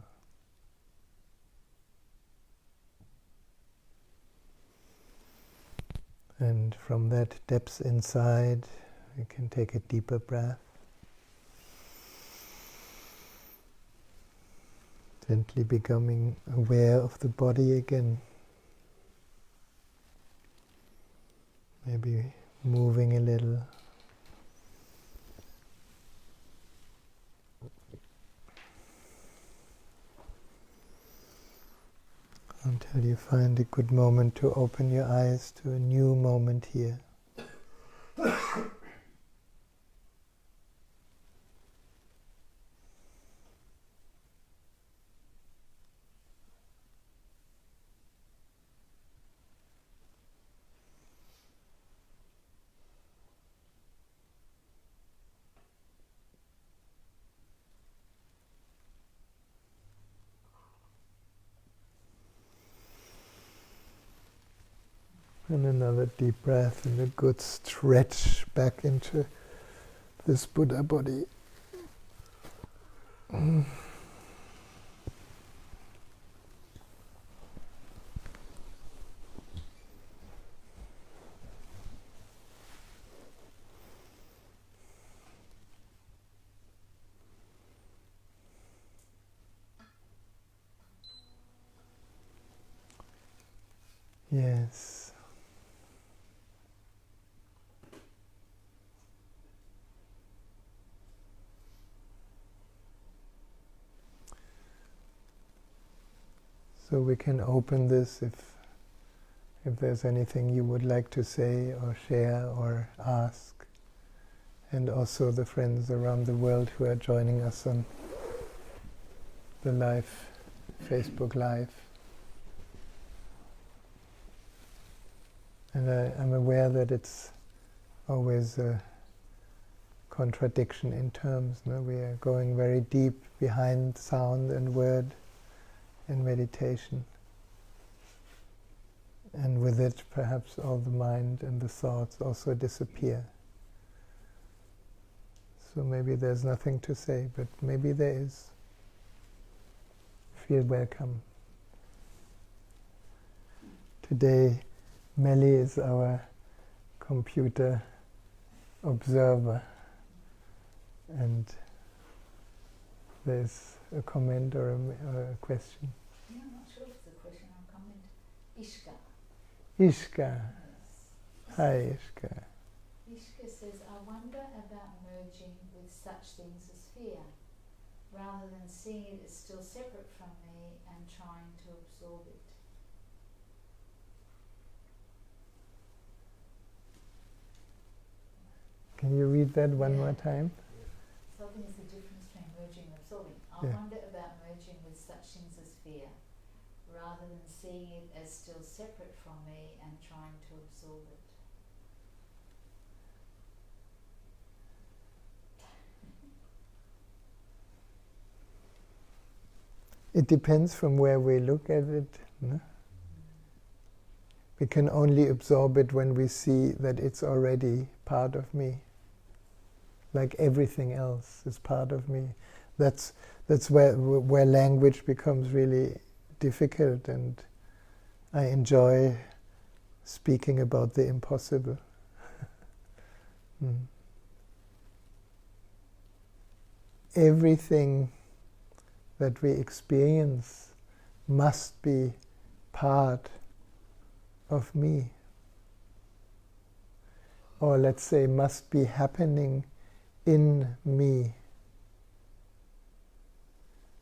Speaker 1: And from that depths inside, we can take a deeper breath. Gently becoming aware of the body again. Maybe moving a little. Until you find a good moment to open your eyes to a new moment here. And another deep breath and a good stretch back into this Buddha body. Yes. So we can open this if there's anything you would like to say or share or ask. And also the friends around the world who are joining us on the live, Facebook Live. And I'm aware that it's always a contradiction in terms. No? We are going very deep behind sound and word in meditation. And with it, perhaps all the mind and the thoughts also disappear. So maybe there's nothing to say, but maybe there is. Feel welcome. Today, Melly is our computer observer, and there's a comment or a question.
Speaker 3: Yeah, I'm not sure if it's a question or a comment. Ishka.
Speaker 1: Ishka.
Speaker 3: Yes.
Speaker 1: Hi, Ishka.
Speaker 3: Ishka says, I wonder about merging with such things as fear, rather than seeing it as still separate from me and trying to absorb it.
Speaker 1: Can you read that one more time?
Speaker 3: So I think it's the difference between merging and absorbing. I wonder about merging with such things as fear, rather than seeing it as still separate from me and trying to absorb it.
Speaker 1: It depends from where we look at it. No? We can only absorb it when we see that it's already part of me. like everything else is part of me. That's where language becomes really difficult, and I enjoy speaking about the impossible. Everything that we experience must be part of me. Or let's say, must be happening in me.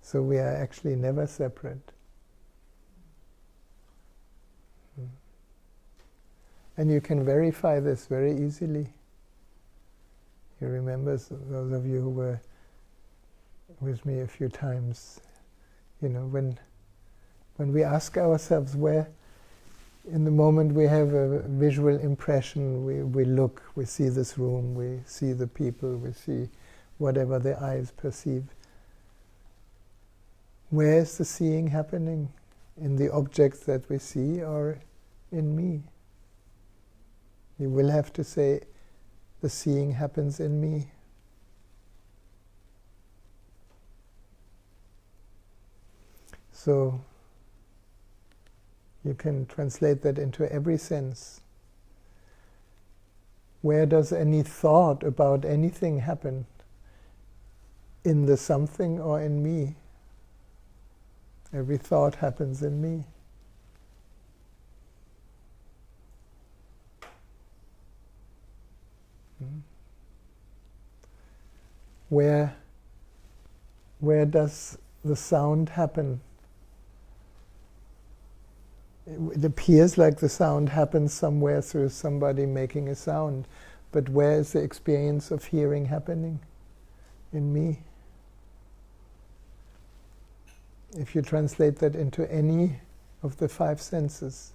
Speaker 1: So we are actually never separate. And you can verify this very easily. You remember, those of you who were with me a few times, when we ask ourselves where, in the moment we have a visual impression, we look, we see this room, we see the people, we see whatever the eyes perceive. Where is the seeing happening? In the objects that we see or in me? You will have to say, the seeing happens in me. So you can translate that into every sense. Where does any thought about anything happen? In the something or in me? Every thought happens in me. Where does the sound happen? It appears like the sound happens somewhere through somebody making a sound, but where is the experience of hearing happening? In me. If you translate that into any of the five senses,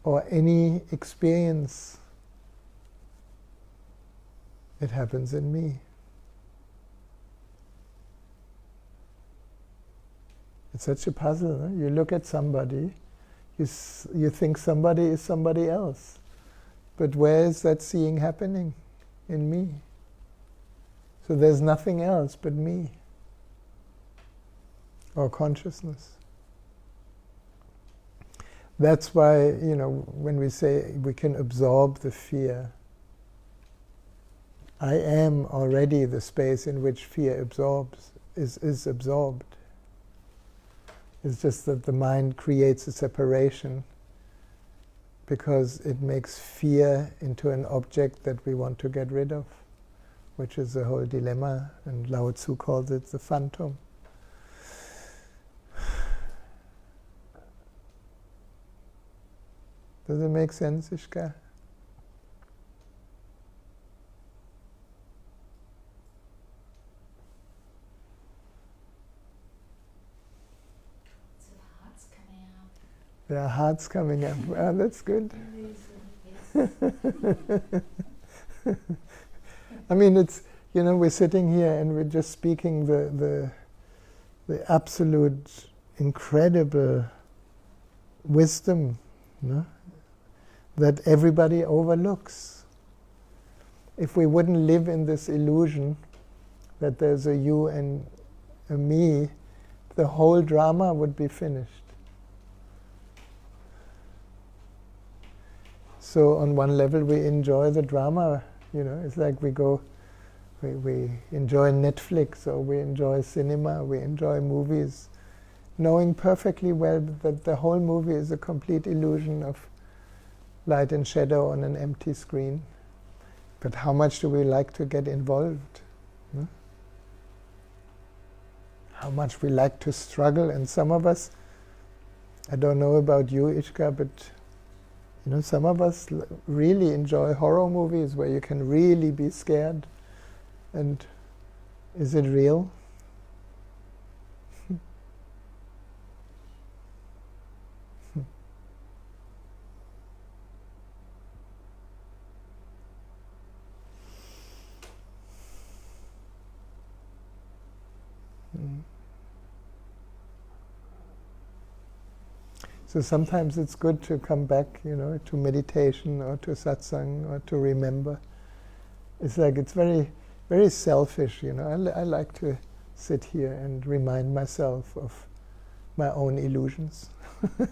Speaker 1: or any experience, it happens in me. It's such a puzzle. Huh? You look at somebody, you think somebody is somebody else. But where is that seeing happening? In me. So there's nothing else but me. Or consciousness. That's why, when we say we can absorb the fear, I am already the space in which fear is absorbed. It's just that the mind creates a separation because it makes fear into an object that we want to get rid of, which is the whole dilemma, and LaoTzu calls it the phantom. Does it make sense, Ishka? There are hearts coming up. Wow, that's good. I mean, it's, we're sitting here and we're just speaking the absolute incredible wisdom, that everybody overlooks. If we wouldn't live in this illusion that there's a you and a me, the whole drama would be finished. So on one level we enjoy the drama, it's like we enjoy Netflix, or we enjoy cinema, we enjoy movies, knowing perfectly well that the whole movie is a complete illusion of light and shadow on an empty screen. But how much do we like to get involved? How much we like to struggle, and some of us, I don't know about you, Ishka, but some of us really enjoy horror movies where you can really be scared. And is it real? So sometimes it's good to come back, to meditation or to satsang or to remember. It's like it's very, very selfish, you know. I like to sit here and remind myself of my own illusions.
Speaker 3: So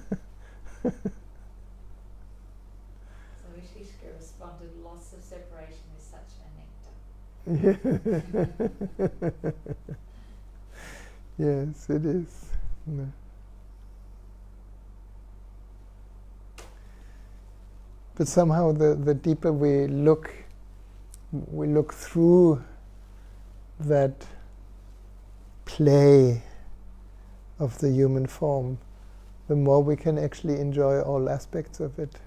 Speaker 3: Ishika responded, loss of separation is such a nectar.
Speaker 1: Yes, it is. No. But somehow the deeper we look through that play of the human form, the more we can actually enjoy all aspects of it.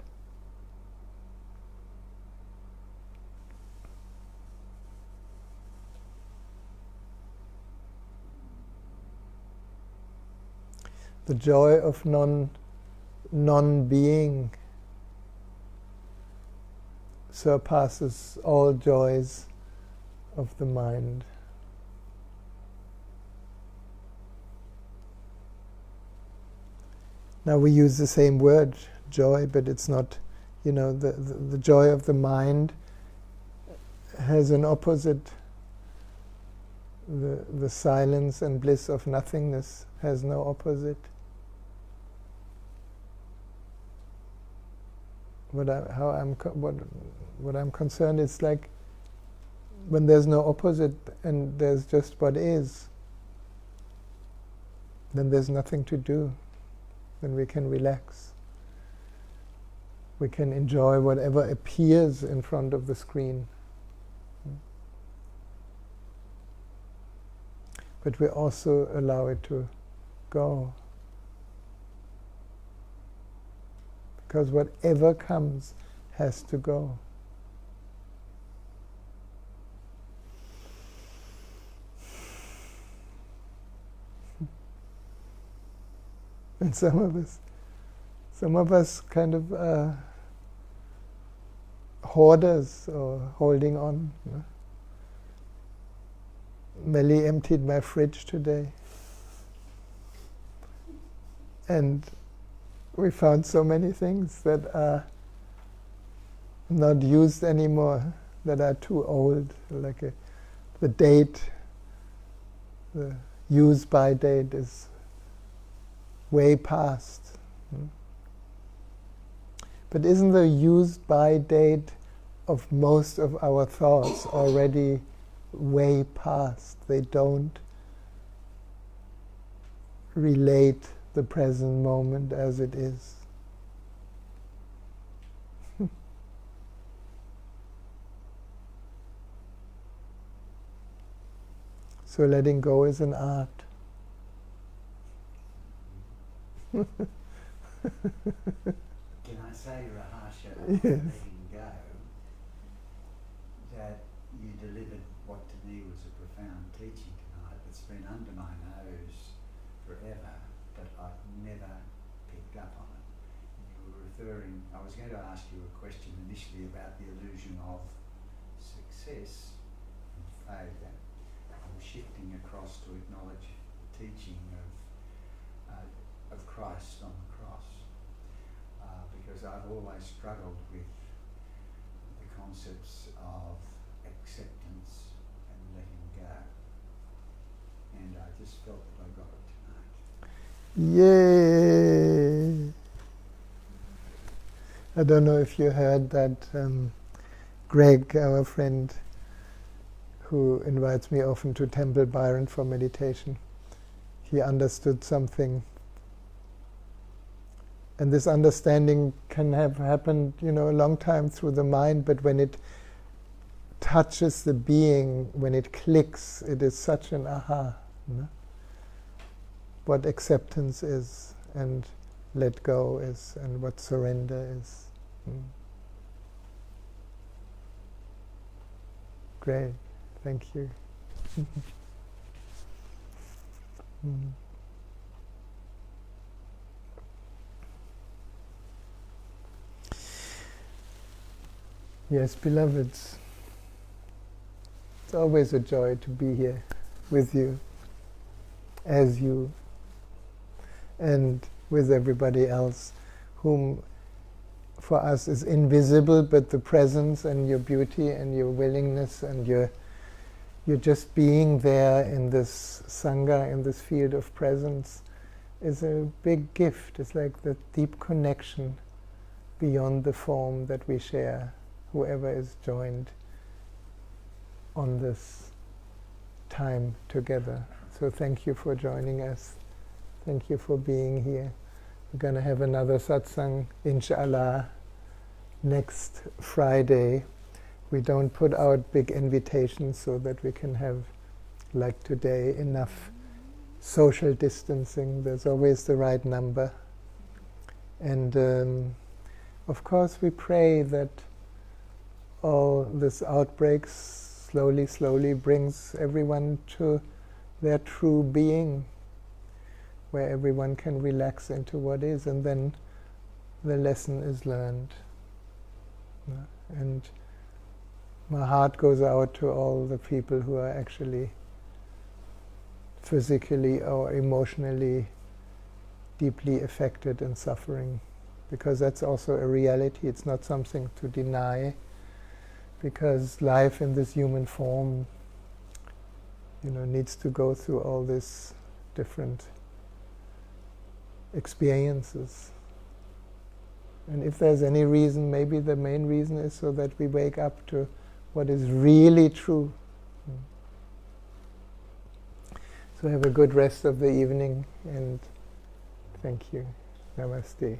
Speaker 1: The joy of non-being surpasses all joys of the mind. Now we use the same word, joy, but it's not, you know, the joy of the mind has an opposite. The silence and bliss of nothingness has no opposite. What I'm concerned is like when there's no opposite and there's just what is, then there's nothing to do. Then we can relax. We can enjoy whatever appears in front of the screen. But we also allow it to go. Because whatever comes has to go. And some of us kind of hoarders or holding on. You know? Melly emptied my fridge today. And we found so many things that are not used anymore, that are too old, like the date, the use-by date is way past. But isn't the used-by date of most of our thoughts already way past? They don't relate the present moment as it is. So letting go is an art.
Speaker 4: Can I say, Rahasya,
Speaker 1: Yes.
Speaker 4: letting go, that you delivered what to me was a profound teaching tonight that's been under my nose forever, but I've never picked up on it. You were referring, I was going to ask you a question initially about the illusion of success and failure. I'm shifting across to acknowledge the teaching of Christ on the cross, because I've always struggled with the concepts of acceptance and letting go, and I just felt that I got it tonight.
Speaker 1: Yay! I don't know if you heard that Greg, our friend, who invites me often to Temple Byron for meditation, he understood something. And this understanding can have happened, you know, a long time through the mind, but when it touches the being, when it clicks, it is such an aha. You know? What acceptance is, and let go is, and what surrender is. Great, thank you. Yes, beloveds, it's always a joy to be here with you, as you, and with everybody else whom for us is invisible, but the presence and your beauty and your willingness and your just being there in this Sangha, in this field of presence, is a big gift. It's like the deep connection beyond the form that we share, whoever is joined on this time together. So thank you for joining us. Thank you for being here. We're going to have another satsang, inshallah, next Friday. We don't put out big invitations so that we can have, like today, enough social distancing. There's always the right number. And of course we pray that all this outbreaks slowly brings everyone to their true being, where everyone can relax into what is, and then the lesson is learned. And my heart goes out to all the people who are actually physically or emotionally deeply affected and suffering, because that's also a reality. It's not something to deny, because life in this human form, needs to go through all these different experiences. And if there's any reason, maybe the main reason is so that we wake up to what is really true. So have a good rest of the evening, and thank you. Namaste.